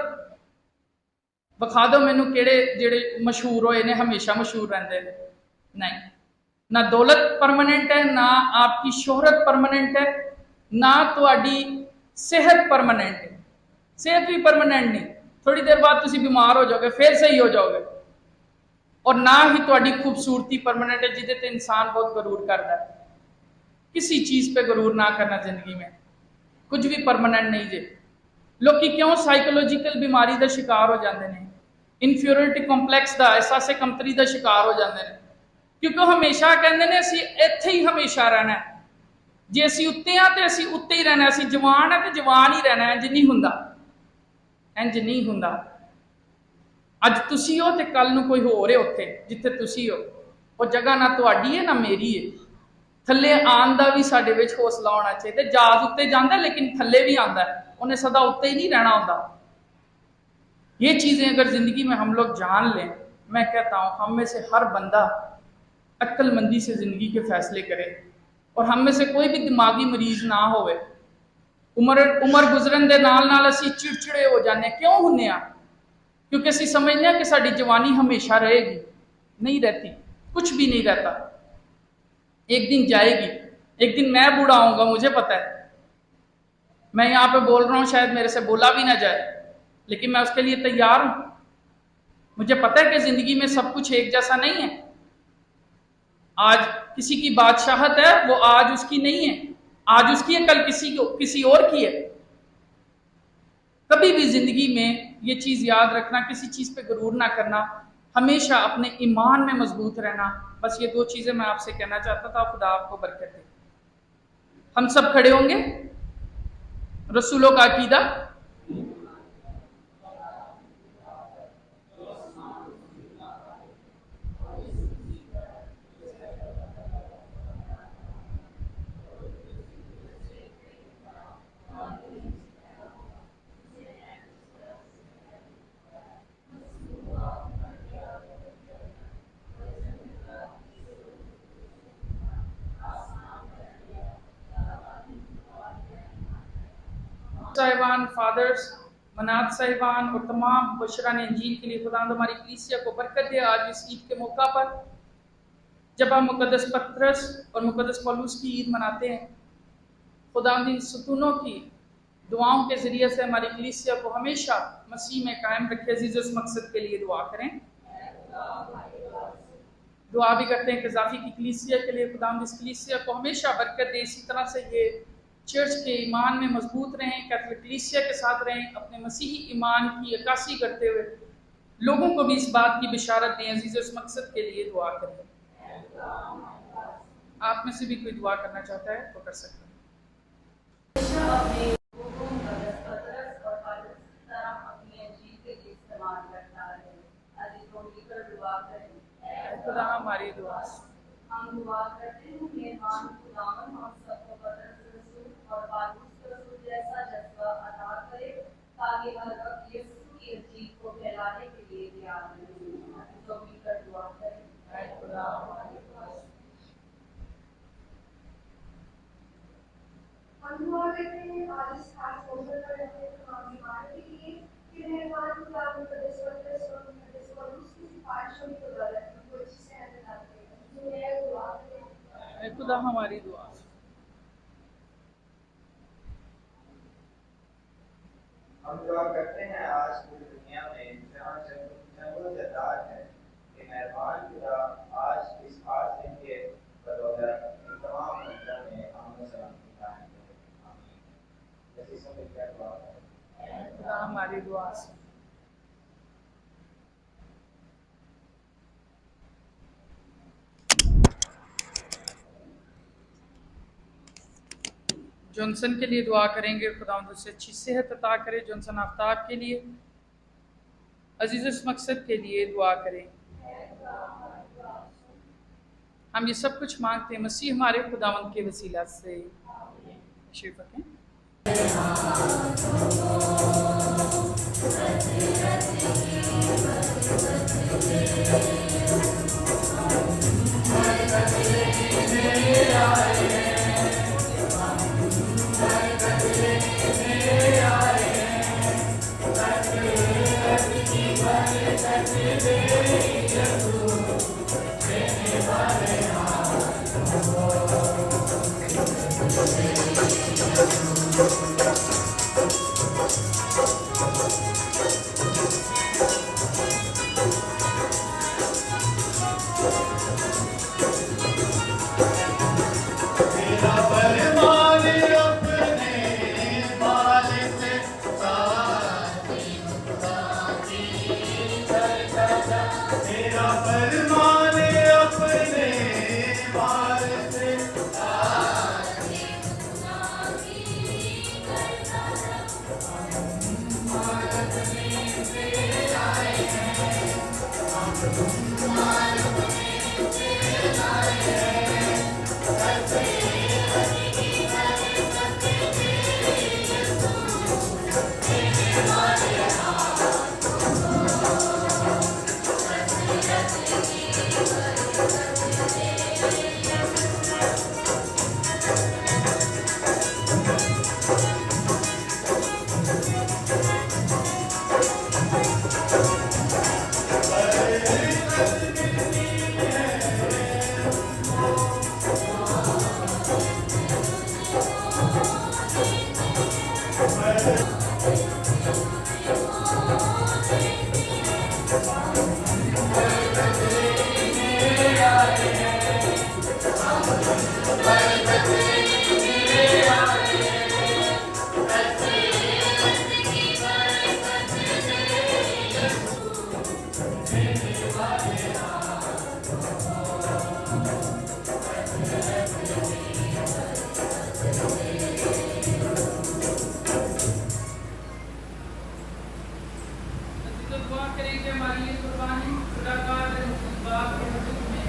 विखा दो मैनू किहड़े जिहड़े मशहूर होए ने हमेशा मशहूर रहिंदे ने, नहीं, ना दौलत परमानेंट है, ना आपकी शोहरत परमानेंट है, ना तुहाडी सेहत परमानेंट है। सेहत भी परमानेंट नहीं, थोड़ी देर बाद तुसीं बीमार हो जाओगे, फिर सही हो जाओगे। और ना ही तुहाडी खूबसूरती परमानेंट है, जिहदे ते इंसान बहुत गरूर करता है। किसी चीज़ पे गरूर ना करना जिंदगी में, कुछ भी परमानेंट नहीं जे। लोग क्यों साइकोलॉजिकल बीमारी का शिकार हो जाते हैं, इनफीरियरिटी कॉम्पलैक्स का, एहसासे कमतरी का शिकार हो जाते हैं, क्योंकि हमेशा कहते हैं असीं इत्थे ही हमेशा रहना है, जे असीं उत्ते हाँ तो असीं उत्ते ही रहना, असीं जवान है तो जवान ही रहना है। इंज नहीं हुंदा, इंज नहीं हुंदा। अज तुसीं हो तो कल नूं कोई होर है उत्थे जिथे तुसीं हो, वो जगह ना तुहाडी है ना मेरी है। थल्ले आन का भी साडे विच हौसला होना चाहिए। जहाज उत्ते जाता लेकिन थल्ले भी आता है, उन्हें सदा उत्ते ही नहीं रहना होता। ये चीज़ें अगर ज़िंदगी में हम लोग जान लें, मैं कहता हूँ हम में से हर बंदा अक्लमंदी से ज़िंदगी के फैसले करे, और हम में से कोई भी दिमागी मरीज ना होवे। उम्र गुजरन के नाल नाल असीं चिड़चिड़े हो जाने, क्यों हुन्ने आ? क्योंकि असीं समझने हैं कि साडी जवानी हमेशा रहेगी, नहीं रहती, कुछ भी नहीं रहता, एक दिन जाएगी। एक दिन मैं बूढ़ा आऊंगा, मुझे पता है। मैं यहाँ पे बोल रहा हूँ, शायद मेरे से बोला भी ना जाए, लेकिन मैं उसके लिए तैयार हूं। मुझे पता है कि जिंदगी में सब कुछ एक जैसा नहीं है। आज किसी की बादशाहत है, वो आज उसकी नहीं है, आज उसकी है, कल किसी और की है। कभी भी जिंदगी में ये चीज याद रखना, किसी चीज पे गरूर ना करना, हमेशा अपने ईमान में मजबूत रहना। बस ये दो चीजें मैं आपसे कहना चाहता था। खुदा आपको बरकत दे। हम सब खड़े होंगे, रसूलों का अकीदा। साहिबान, फादर्स, मनात साहिबान और तमाम बशरान इंजील के लिए खुदा हमारी कलीसिया को बरकत दे। आज इस ईद के मौका पर जब हम मुकद्दस पतरस और मुकद्दस पौलुस की ईद मनाते हैं, खुदा इन सतूनों की दुआओं के ज़रिए से हमारी कलीसिया को हमेशा मसीह में कायम रखे। अजीज़ इस मकसद के लिए दुआ करें। दुआ भी करते हैं कि ज़ाफ़ी की कलीसिया के लिए खुदा इस कलीसिया को हमेशा बरकत दे। इसी तरह से ये चर्च के ईमान में मजबूत रहें, कैथोलिक कलीसिया के साथ रहें, अपने मसीही ईमान की अक्कासी करते हुए लोगों को भी इस बात की बिशारत दें। अजीज़ इस मकसद के लिए दुआ करें। आप में से भी कोई दुआ करना चाहता है तो कर सकते हैं। खुदा हमारी दुआ हम दुआ करते हैं मेहमान खुदावन हम सबको बदर रसूल और पालूस रसूल जैसा जज्बा अता करे, ताकि हर वक्त यीशु की जीत को फैलाने के लिए तैयार रहें। तो मिलकर दुआ करें। खुदा हमारी दुआ। हम दुआ करते हैं आज इस खास अवसर पर अपने तमाम बीमारों के लिए कि मेहमान खुदा मुकद्दस पतरस और खुदा हमारी दुआ सुन। हम दुआ करते हैं आज पूरी दुनिया में जहाँ जंगल है कि मेहरबान खुदा आज इस खास दिन के बदौलत इन तमाम मंदिरों में अमन सलामती कायम करे। आमीन। जैसे सब मिलकर दुआ करें। खुदा हमारी दुआ सुन। जॉनसन के लिए दुआ करेंगे, खुदा उसे अच्छी सेहत अता करे। जॉनसन आफ्ताब के लिए, अजीज इस मकसद के लिए दुआ करें। हम ये सब कुछ मांगते हैं मसीह हमारे खुदावंद के वसीला से। तशरीफ रखें। दुआ करेंगे हमारी ये कुर्बानी खुदा ताला के बाप के हुजूर में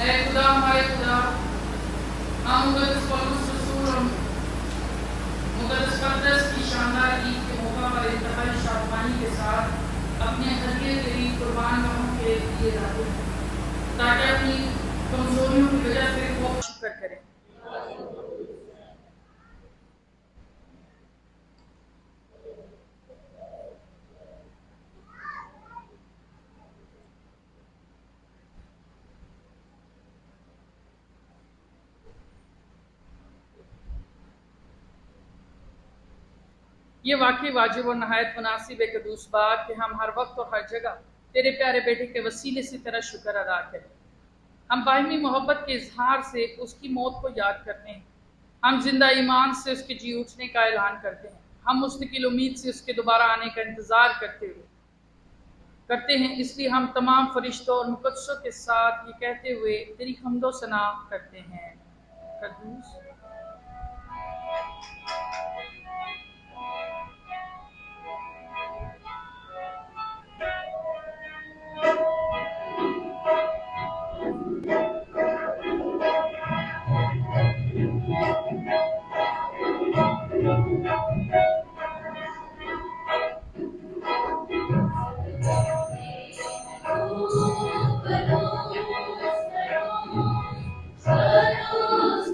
ऐ खुदा हमारे खुदा, हम मुकद्दस पौलुस रसूल और मुकद्दस पतरस की शानदार ईद के मौका पर इंतहाई शादमानी के साथ अपने हल्के करीब कुर्बान गाहों के लिए जाते हैं ताकि अपनी कमजोरियों की वजह से वो शुक्र करें। ये वाकई वाजिब और नहायत मुनासिब एक कदूस बात कि हम हर वक्त और हर जगह तेरे प्यारे बेटे के वसीले से तेरा शुक्र अदा करें। हम बाहिमी मोहब्बत के इजहार से उसकी मौत को याद करते हैं। हम जिंदा ईमान से उसके जी उठने का ऐलान करते हैं। हम मुस्तकिल उम्मीद से उसके दोबारा आने का इंतज़ार करते हैं। इसलिए हम तमाम फरिश्तों और मुकद्दसों के साथ ये कहते हुए तेरी हम्दो सना करते हैं। कद्दूस Salus,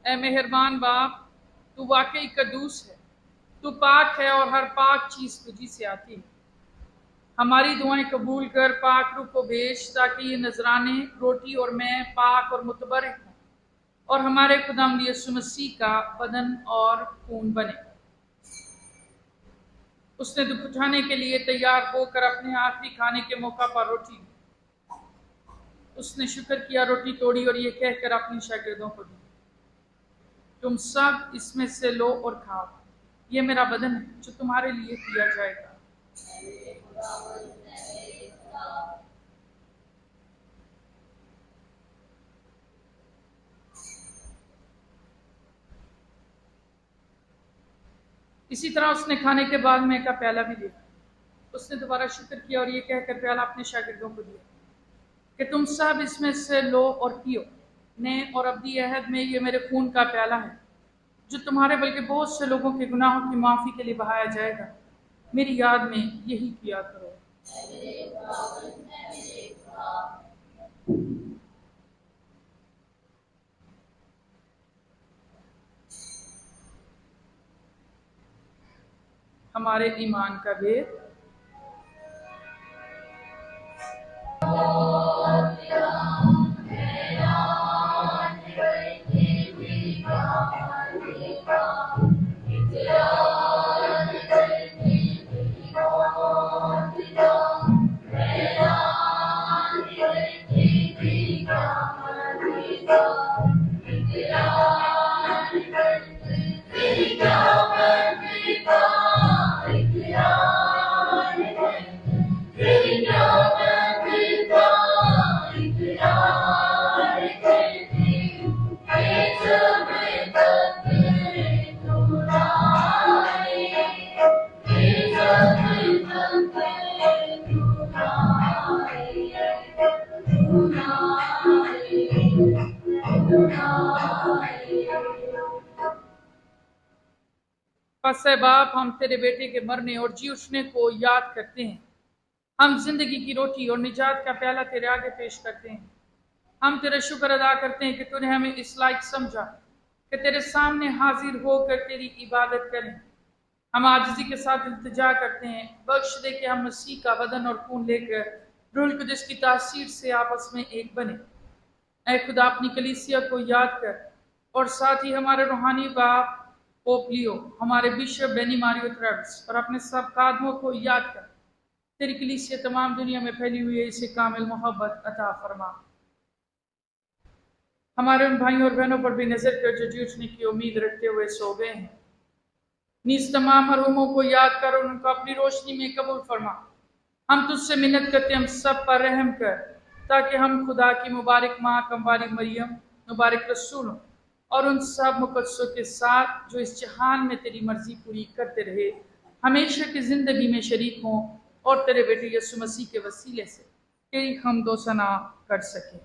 ए मेहरबान बाप, तू वाकई कदूस है, तू पाक है और हर पाक चीज़ तुझी से आती है। हमारी दुआएं कबूल कर, पाक रूह को भेज ताकि ये नजराने, रोटी और मैं पाक और मुतबरक हों और हमारे खुदावंद यीशु मसीह का बदन और खून बने। उसने दुख उठाने के लिए तैयार होकर अपने आखिरी खाने के मौका पर रोटी ली। उसने शुक्र किया, रोटी तोड़ी और ये कहकर अपने शागिर्दों को दी, तुम सब इसमें से लो और खाओ, ये मेरा बदन है जो तुम्हारे लिए किया जाएगा। इसी तरह उसने खाने के बाद मैं का प्याला भी लिया। उसने दोबारा शुक्र किया और ये कहकर प्याला अपने शागिर्दों को दिया कि तुम सब इसमें से लो और पियो, नए और अब्दी अहद में ये मेरे खून का प्याला है जो तुम्हारे बल्कि बहुत से लोगों के गुनाहों की माफ़ी के लिए बहाया जाएगा। मेरी याद में यही किया करो। हमारे ईमान का भेद। बस है बाप, हम तेरे बेटे के मरने और जी उठने को याद करते हैं। हम जिंदगी की रोटी और निजात का प्याला तेरे आगे पेश करते हैं। हम तेरा शुक्र अदा करते हैं कि तूने हमें इस लायक समझा कि तेरे सामने हाजिर होकर तेरी इबादत करें। हम आजिज़ी के साथ इल्तिजा करते हैं, बख्श दे कि हम मसीह का बदन और खून लेकर रूह कुदस की तासीर से आपस में एक बने। ऐ खुदा, अपनी कलीसिया को याद कर और साथ ही हमारे रूहानी बाप पोप लियो, हमारे बिशप बेनी मारियो ट्रेविस और अपने सब खादमों को याद कर तेरी कलीसिया तमाम दुनिया में फैली हुई है, इसे कामिल मोहब्बत अता फरमा। हमारे उन भाइयों और बहनों पर भी नजर कर जो जूझने की उम्मीद रखते हुए सो गए हैं। नीस तमाम मरहूमों को याद कर और उनको अपनी रोशनी में कबूल फरमा। हम तुझसे मिन्नत करते, हम सब पर रहम कर ताकि हम खुदा की मुबारक माँ कमवारी मरियम, मुबारक रसूलों और उन सब मुकद्दसों के साथ जो इस जहान में तेरी मर्जी पूरी करते रहे, हमेशा की ज़िंदगी में शरीक हों और तेरे बेटे यीशु मसीह के वसीले से तेरी हम्दो सना कर सकें।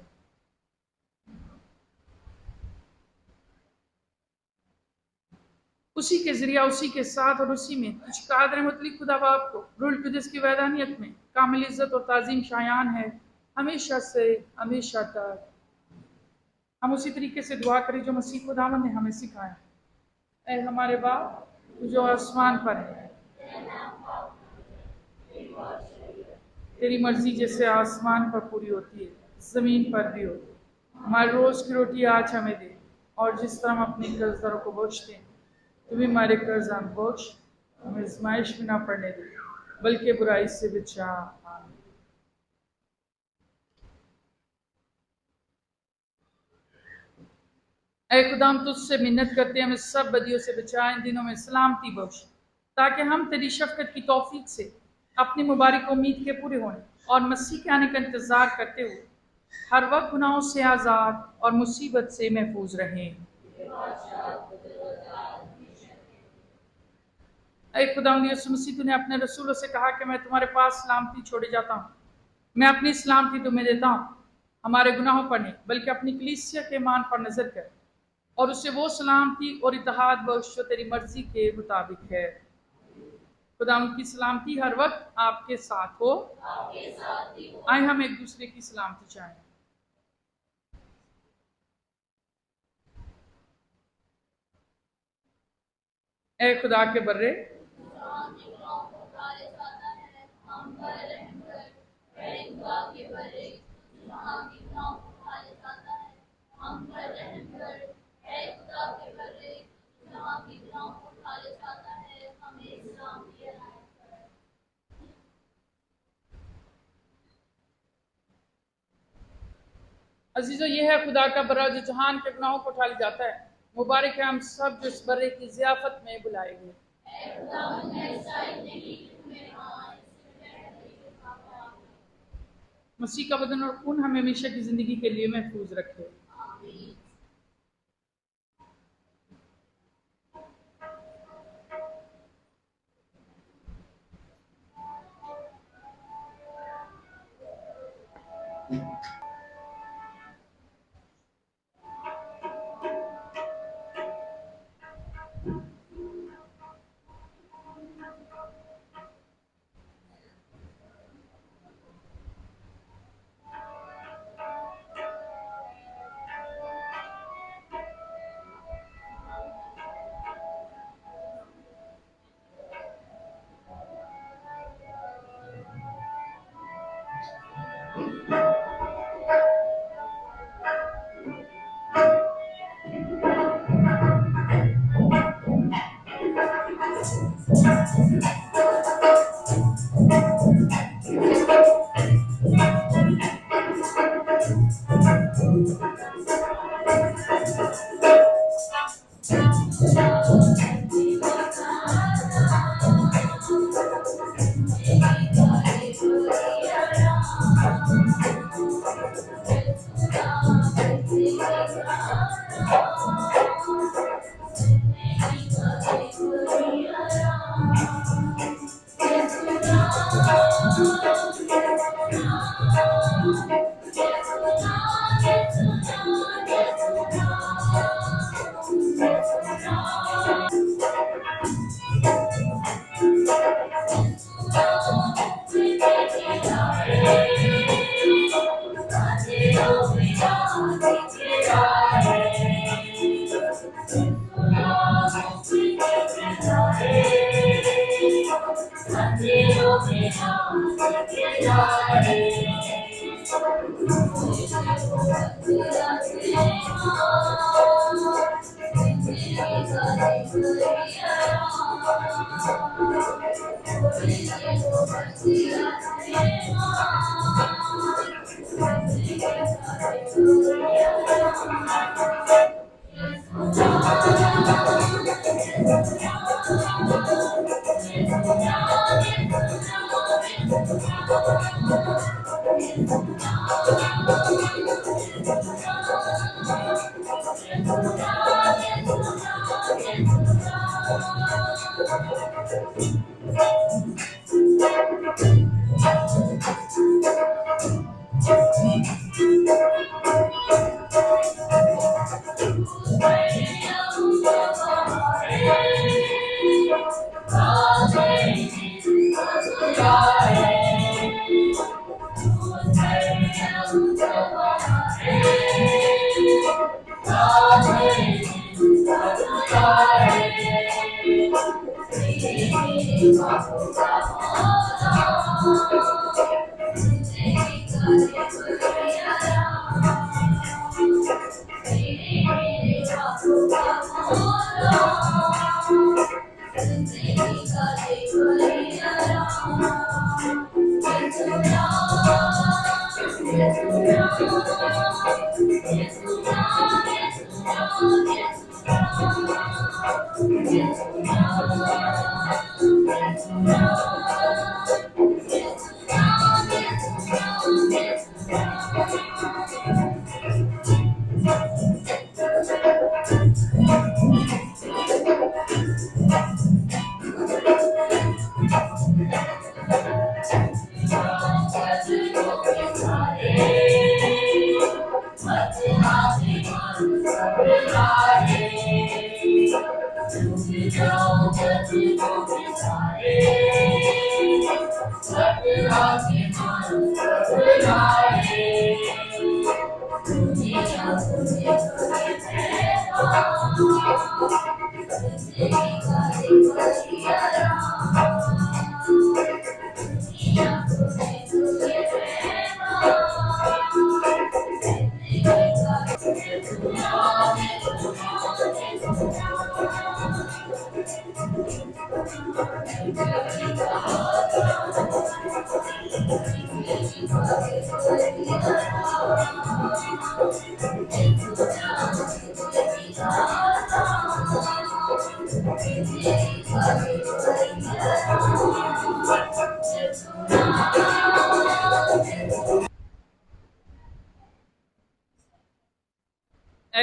उसी के ज़रिया, उसी के साथ और उसी में तुझ कादर मुतलक खुदा बाप को रूह कुदस की वैदानियत में कामिल इज़्ज़त और ताज़ीम शायान है हमेशा से हमेशा तक। हम उसी तरीके से दुआ करें जो मसीह खुदावंद ने हमें सिखाया। ऐ हमारे बाप जो आसमान पर है, तेरी मर्जी जैसे आसमान पर पूरी होती है ज़मीन पर भी हो। हमारी रोज की रोटी आज हमें दे, और जिस तरह हम अपने कर्जदारों को बख्शते हैं, तू भी हमारे कर्ज हम बख्श, हमें आजमाइश में ना पड़ने दे, बल्कि बुराई से बचा। आमीन। ऐ खुदा, हम तुझसे मिन्नत करते हैं, हमें सब बदियों से बचा, इन दिनों में सलामती बख्श, ताकि हम तेरी शफकत की तौफीक से अपनी मुबारक उम्मीद के पूरे होने और मसीह के आने का इंतज़ार करते हुए हर वक्त गुनाहों से आज़ाद और मुसीबत से महफूज रहें। ऐ खुदावंद यीशु मसीह, तूने अपने रसूलों से कहा कि मैं तुम्हारे पास सलामती छोड़े जाता हूँ, मैं अपनी सलामती तुम्हें देता हूँ, हमारे गुनाहों पर नहीं बल्कि अपनी कलीसिया के ईमान पर नजर कर और उससे वो सलामती और इत्तेहाद बख्श जो तेरी मर्जी के मुताबिक है। खुदावंद की सलामती हर वक्त आपके साथ हो। आए हम एक दूसरे की सलामती चाहें। ऐ खुदा के बर्रे, अजीजों, ये है खुदा का बर्रा जो जहान के गुनाहों को उठा ले जाता है। मुबारक है हम सब जो इस बर्रे की ज़ियाफत में बुलाए गए। मसीह का बदन और खून हमें हमेशा की जिंदगी के लिए महफूज रखे। ऐ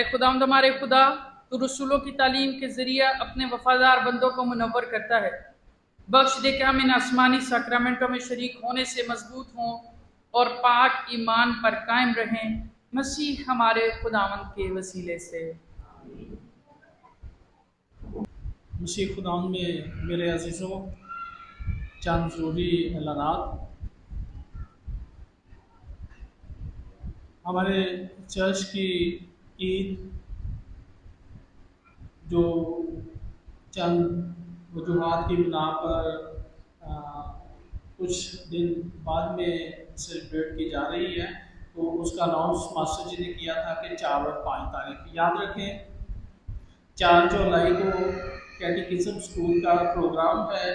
खुदावंद हमारे खुदा, तू रसूलों की तालीम के ज़रिए अपने वफादार बंदों को मुनव्वर करता है। बख्श दे कि हम इन आसमानी सैक्रामेंटों में शरीक होने से मजबूत हों और पाक ईमान पर कायम रहें, मसीह हमारे खुदावंद के वसीले से। मसीह खुदावंद में मेरे अजीज़ों, चंद ज़रूरी ऐलानात। हमारे चर्च की ईद जो चंद वजूहात की बिना पर कुछ दिन बाद में सेलिब्रेट की जा रही है, तो उसका अनाउंस मास्टर जी ने किया था कि 4 और 5 तारीख। याद रखें, 4 जुलाई को कैटेकिज्म स्कूल का प्रोग्राम है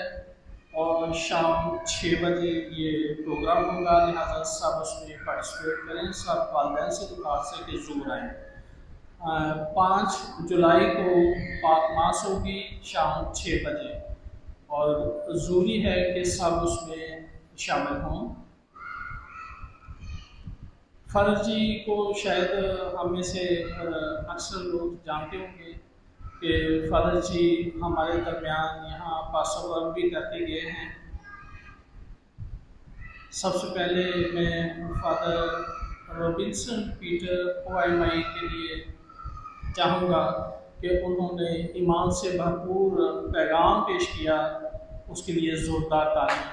और शाम 6 बजे ये प्रोग्राम होगा, लिहाजा सब उसमें पार्टिसिपेट करें। सब वालिदैन से दरख्वास्त है कि ज़रूर आएँ। 5 जुलाई को पाक मास होगी शाम 6 बजे और ज़रूरी है कि सब उसमें शामिल हों। फ़ादर जी को शायद हम में से अक्सर लोग जानते होंगे कि फ़ादर जी हमारे दरमियान यहाँ पास वर्क भी करते गए हैं। सबसे पहले मैं फ़ादर रॉबिन्सन पीटर OIMI के लिए चाहूँगा कि उन्होंने ईमान से भरपूर पैगाम पेश किया, उसके लिए ज़ोरदार तालियां।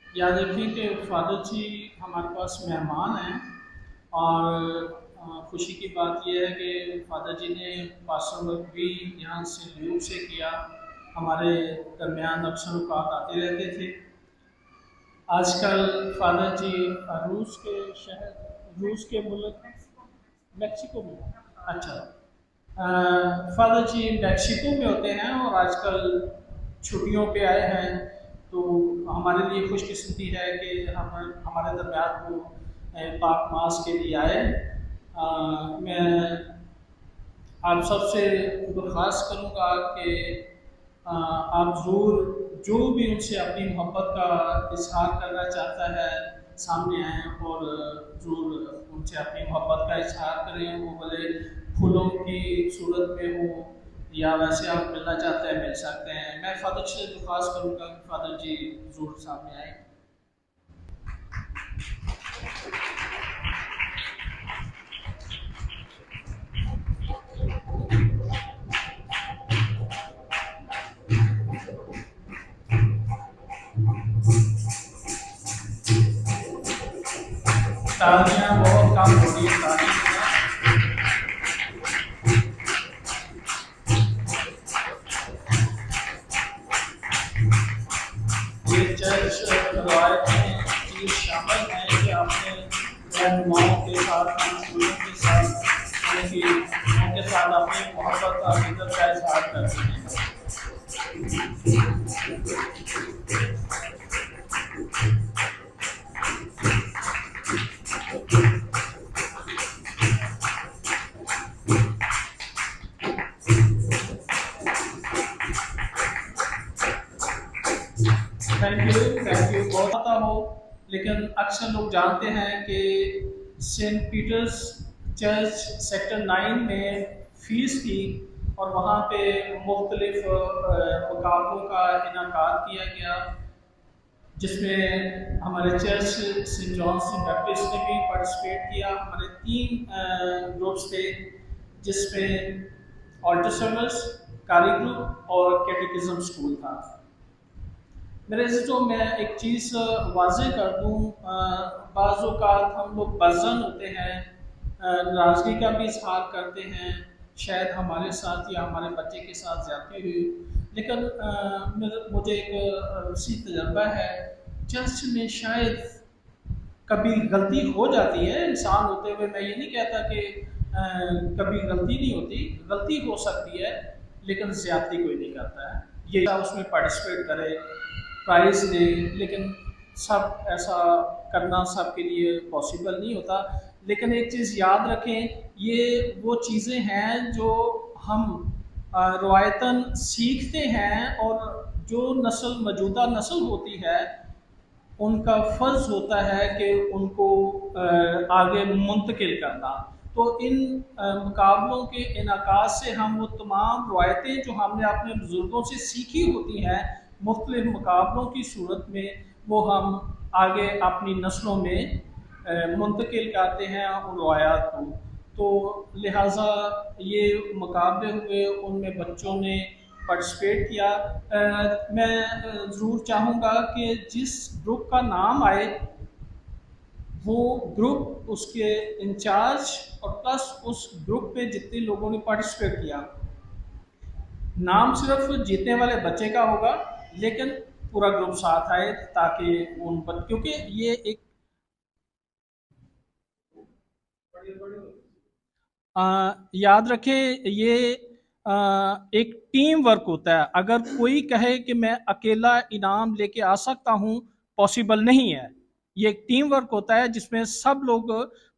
याद रखें कि फ़ादर जी हमारे पास मेहमान हैं और खुशी की बात यह है कि फ़ादर जी ने पास्टर वर्क भी यहाँ से ल्यूक से किया। हमारे दरमियान अक्सर औक़ात आते रहते थे। आजकल फ़ादर जी रूस के मुल्क मैक्सिको में, अच्छा, फ़ादर जी मैक्सिको में होते हैं और आजकल छुट्टियों पे आए हैं, तो हमारे लिए खुशकिस्मती है कि हमारे दरमियान वो पाक मास के लिए आए। मैं आप सबसे दरख्वास्त करूँगा कि आप ज़रूर जो भी उनसे अपनी मोहब्बत का इजहार करना चाहता है सामने आएँ और ज़रूर उनसे अपनी मोहब्बत का इजहार करें। वो भले फूलों की सूरत में हो या वैसे आप मिलना चाहते हैं मिल सकते हैं। मैं फ़ादर से दरख्वास्त करूँगा कि फ़ादर जी ज़रूर सामने आए। तालियां बहुत कम हो रही है। ये चर्च रवायत में चीज शामिल है कि अपने रहनुमाओं के साथ, मंसूरों के साथ उनके साथ अपनी मोहब्बत का इज़्ज़त का इज़हार करते हैं। थैंक यू बहुत पता हो, लेकिन अक्सर लोग जानते हैं कि सेंट पीटर्स चर्च सेक्टर 9 में फीस थी और वहाँ पे मुख्तलिफ मुकाबलों का इनकाद किया गया, जिसमें हमारे church Saint John Saint Baptist ने भी पार्टिसिपेट किया। हमारे 3 ग्रुप्स थे, जिसमें ऑल्टर सर्विस, कारी ग्रुप और कैटेकिज्म स्कूल था। मेरे तो मैं एक चीज़ वाज़े कर दूँ, बाज़ औक़ात हम लोग बज़न होते हैं, नाराज़गी का भी इजहार करते हैं, शायद हमारे साथ या हमारे बच्चे के साथ ज़्यादती हुई, लेकिन मुझे एक सी तजर्बा है, चर्च में शायद कभी गलती हो जाती है। इंसान होते हुए मैं ये नहीं कहता कि कभी गलती नहीं होती, गलती हो सकती है, लेकिन ज़्यादती कोई नहीं करता है। ये उसमें पार्टिसिपेट करे, प्राइज़ ले, लेकिन सब ऐसा करना सबके लिए पॉसिबल नहीं होता। लेकिन एक चीज़ याद रखें, ये वो चीज़ें हैं जो हम रवायतन सीखते हैं, और जो मौजूदा नस्ल होती है उनका फ़र्ज़ होता है कि उनको आगे मुंतकिल करना। तो इन मुकाबलों के इनकाद से हम वो तमाम रवायतें जो हमने अपने बुज़ुर्गों से सीखी होती हैं मुख्तलिफ़ मुकाबलों की सूरत में, वो हम आगे अपनी नस्लों में मुंतकिल करते हैं उन रवायात को। तो लिहाजा ये मुकाबले हुए, उनमें बच्चों ने पार्टिसिपेट किया। मैं ज़रूर चाहूँगा कि जिस ग्रुप का नाम आए वो ग्रुप, उसके इंचार्ज और प्लस उस ग्रुप पे जितने लोगों ने पार्टिसिपेट किया, नाम सिर्फ जीतने वाले बच्चे का होगा, लेकिन पूरा ग्रुप साथ आए, ताकि क्योंकि ये एक याद रखें, ये एक टीम वर्क होता है। अगर कोई कहे कि मैं अकेला इनाम लेके आ सकता हूँ, पॉसिबल नहीं है। ये एक टीम वर्क होता है जिसमें सब लोग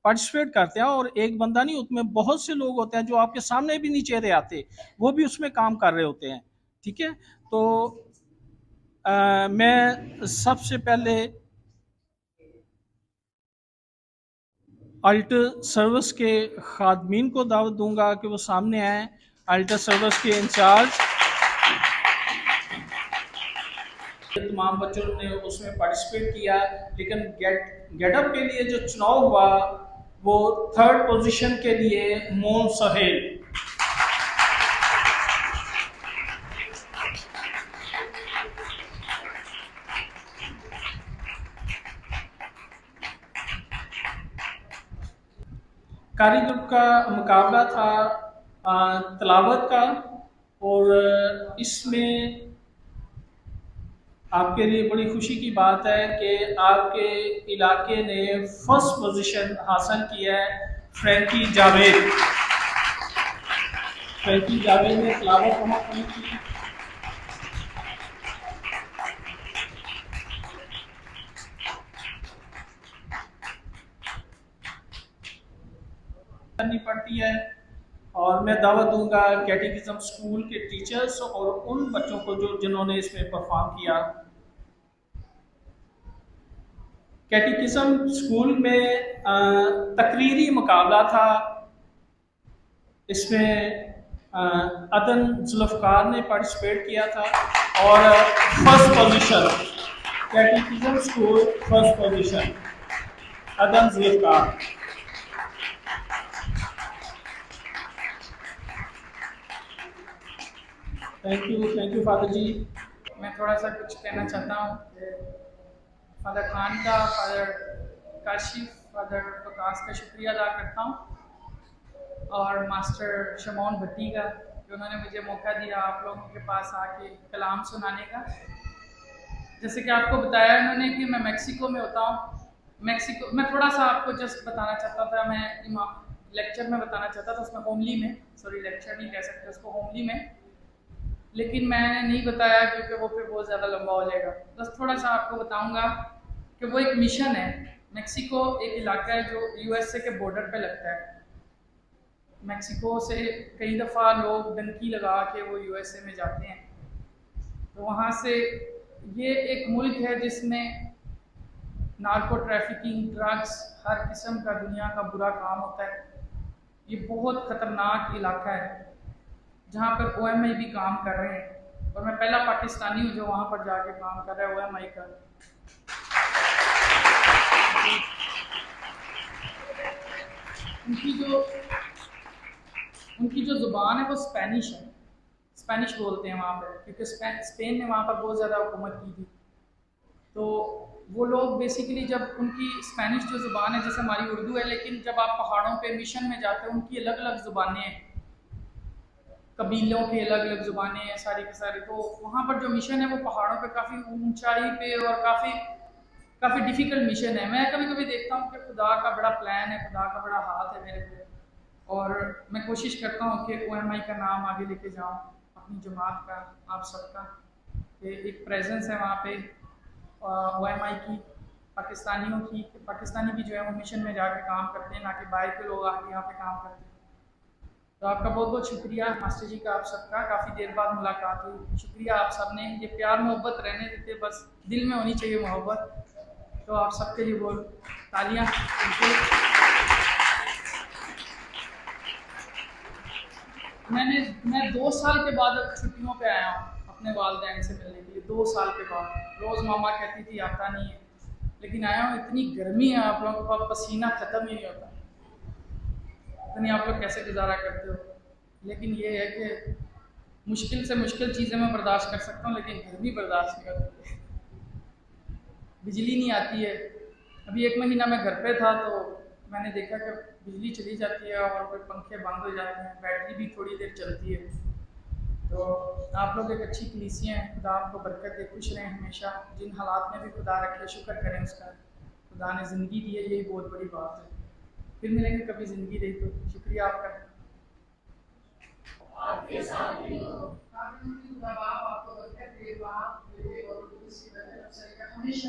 पार्टिसिपेट करते हैं, और एक बंदा नहीं, उसमें बहुत से लोग होते हैं जो आपके सामने भी नहीं चेहरे आते, वो भी उसमें काम कर रहे होते हैं। ठीक है, तो मैं सबसे पहले अल्टर सर्विस के खादमीन को दावत दूंगा कि वो सामने आएँ। अल्टर सर्विस के इंचार्ज, तमाम बच्चों ने उसमें पार्टिसिपेट किया, लेकिन गेटअप के लिए जो चुनाव हुआ वो 3rd पोजीशन के लिए मोन सहेल। कारी ग्रुप का मुकाबला था तलावत का, और इसमें आपके लिए बड़ी खुशी की बात है कि आपके इलाके ने 1st पोजीशन हासिल किया है। फ्रैंकी जावेद ने तलावत वहाँ की करनी पड़ती है। और मैं दावत दूंगा कैटेकिज्म स्कूल के टीचर्स और उन बच्चों को जिन्होंने इसमें परफॉर्म किया। कैटेकिज्म स्कूल में तकरीरी मुकाबला था, इसमें अदन जुल्फ़कार ने पार्टिसिपेट किया था, और 1st position कैटेकिज्म school 1st position अदन जुल्फ़कार। थैंक यू फादर जी। मैं थोड़ा सा कुछ कहना चाहता हूँ कि फादर खान का, फादर काशिफ, फादर वकास का शुक्रिया अदा करता हूँ, और मास्टर शमौन भट्टी का, कि उन्होंने मुझे मौका दिया आप लोगों के पास आके कलाम सुनाने का। जैसे कि आपको बताया उन्होंने कि मैं मेक्सिको में होता हूँ। मैं थोड़ा सा आपको जस्ट बताना चाहता था, मैं लेक्चर में बताना चाहता था, उसमें होमली में, सॉरी लेक्चर नहीं कह सकते उसको, होमली में, लेकिन मैंने नहीं बताया क्योंकि वो फिर बहुत ज़्यादा लंबा हो जाएगा। बस थोड़ा सा आपको बताऊंगा कि वो एक मिशन है। मेक्सिको एक इलाका है जो यूएसए के बॉर्डर पे लगता है। मेक्सिको से कई दफ़ा लोग डंकी लगा के वो यूएसए में जाते हैं, तो वहाँ से ये एक मुल्क है जिसमें नार्को ट्रैफिकिंग, ड्रग्स, हर किस्म का दुनिया का बुरा काम होता है। ये बहुत ख़तरनाक इलाका है जहाँ पर OMI भी काम कर रहे हैं, और मैं पहला पाकिस्तानी हूँ जो वहाँ पर जाके काम कर रहा है OMI का। उनकी जो ज़ुबान है वो स्पेनिश है, स्पेनिश बोलते हैं वहाँ पर, क्योंकि स्पेन ने वहाँ पर बहुत ज़्यादा हुकूमत की थी। तो वो लोग बेसिकली जब उनकी स्पेनिश जो ज़ुबान है, जैसे हमारी उर्दू है, लेकिन जब आप पहाड़ों पे मिशन में जाते हो उनकी अलग अलग ज़ुबानें हैं, कबीलों की अलग अलग ज़ुबानें हैं सारी की सारी। तो वहाँ पर जो मिशन है वो पहाड़ों पे काफ़ी ऊंचाई पे और काफ़ी डिफ़िकल्ट मिशन है। मैं कभी कभी देखता हूँ कि खुदा का बड़ा प्लान है, खुदा का बड़ा हाथ है मेरे पे, और मैं कोशिश करता हूँ कि OMI का नाम आगे लेके जाऊँ, अपनी जमात का, आप सबका, कि एक प्रेजेंस है वहाँ पे OMI की, पाकिस्तानियों की। पाकिस्तानी भी जो है वो मिशन में जाके काम करते हैं, ना कि बाहर के लोग आके यहाँ पे काम करते हैं। तो आपका बहुत बहुत शुक्रिया मास्टर जी का, आप सबका। काफ़ी देर बाद मुलाकात हुई, शुक्रिया आप सब ने। ये प्यार मोहब्बत रहने देते, बस दिल में होनी चाहिए मोहब्बत। तो आप सबके लिए बोल तालियाँ। मैं 2 साल के बाद अब छुट्टियों पे आया हूँ अपने वालिदैन से मिलने के लिए। 2 साल के बाद रोज़ मामा कहती थी आता नहीं है, लेकिन आया हूँ। इतनी गर्मी है आप लोगों के पास, पसीना ख़त्म ही नहीं होता, पता नहीं आप लोग कैसे गुजारा करते हो। लेकिन ये है कि मुश्किल से मुश्किल चीज़ें मैं बर्दाश्त कर सकता हूँ, लेकिन गर्मी बर्दाश्त नहीं करती। बिजली नहीं आती है। अभी 1 महीना मैं घर पे था तो मैंने देखा कि बिजली चली जाती है और फिर पंखे बंद हो जाते हैं, बैटरी भी थोड़ी देर चलती है। तो आप लोग एक अच्छी कलीसिया हैं, खुदा आपको बरकत दे, खुश रहें हमेशा। जिन हालात में भी खुदा रखे, शुक्र करें उसका। खुदा ने ज़िंदगी दी है, यही बहुत बड़ी बात है। फिर मिलेंगे कभी ज़िंदगी रही तो। शुक्रिया आपका। आपके साथ भी हो। आपको बरकत दे, हमेशा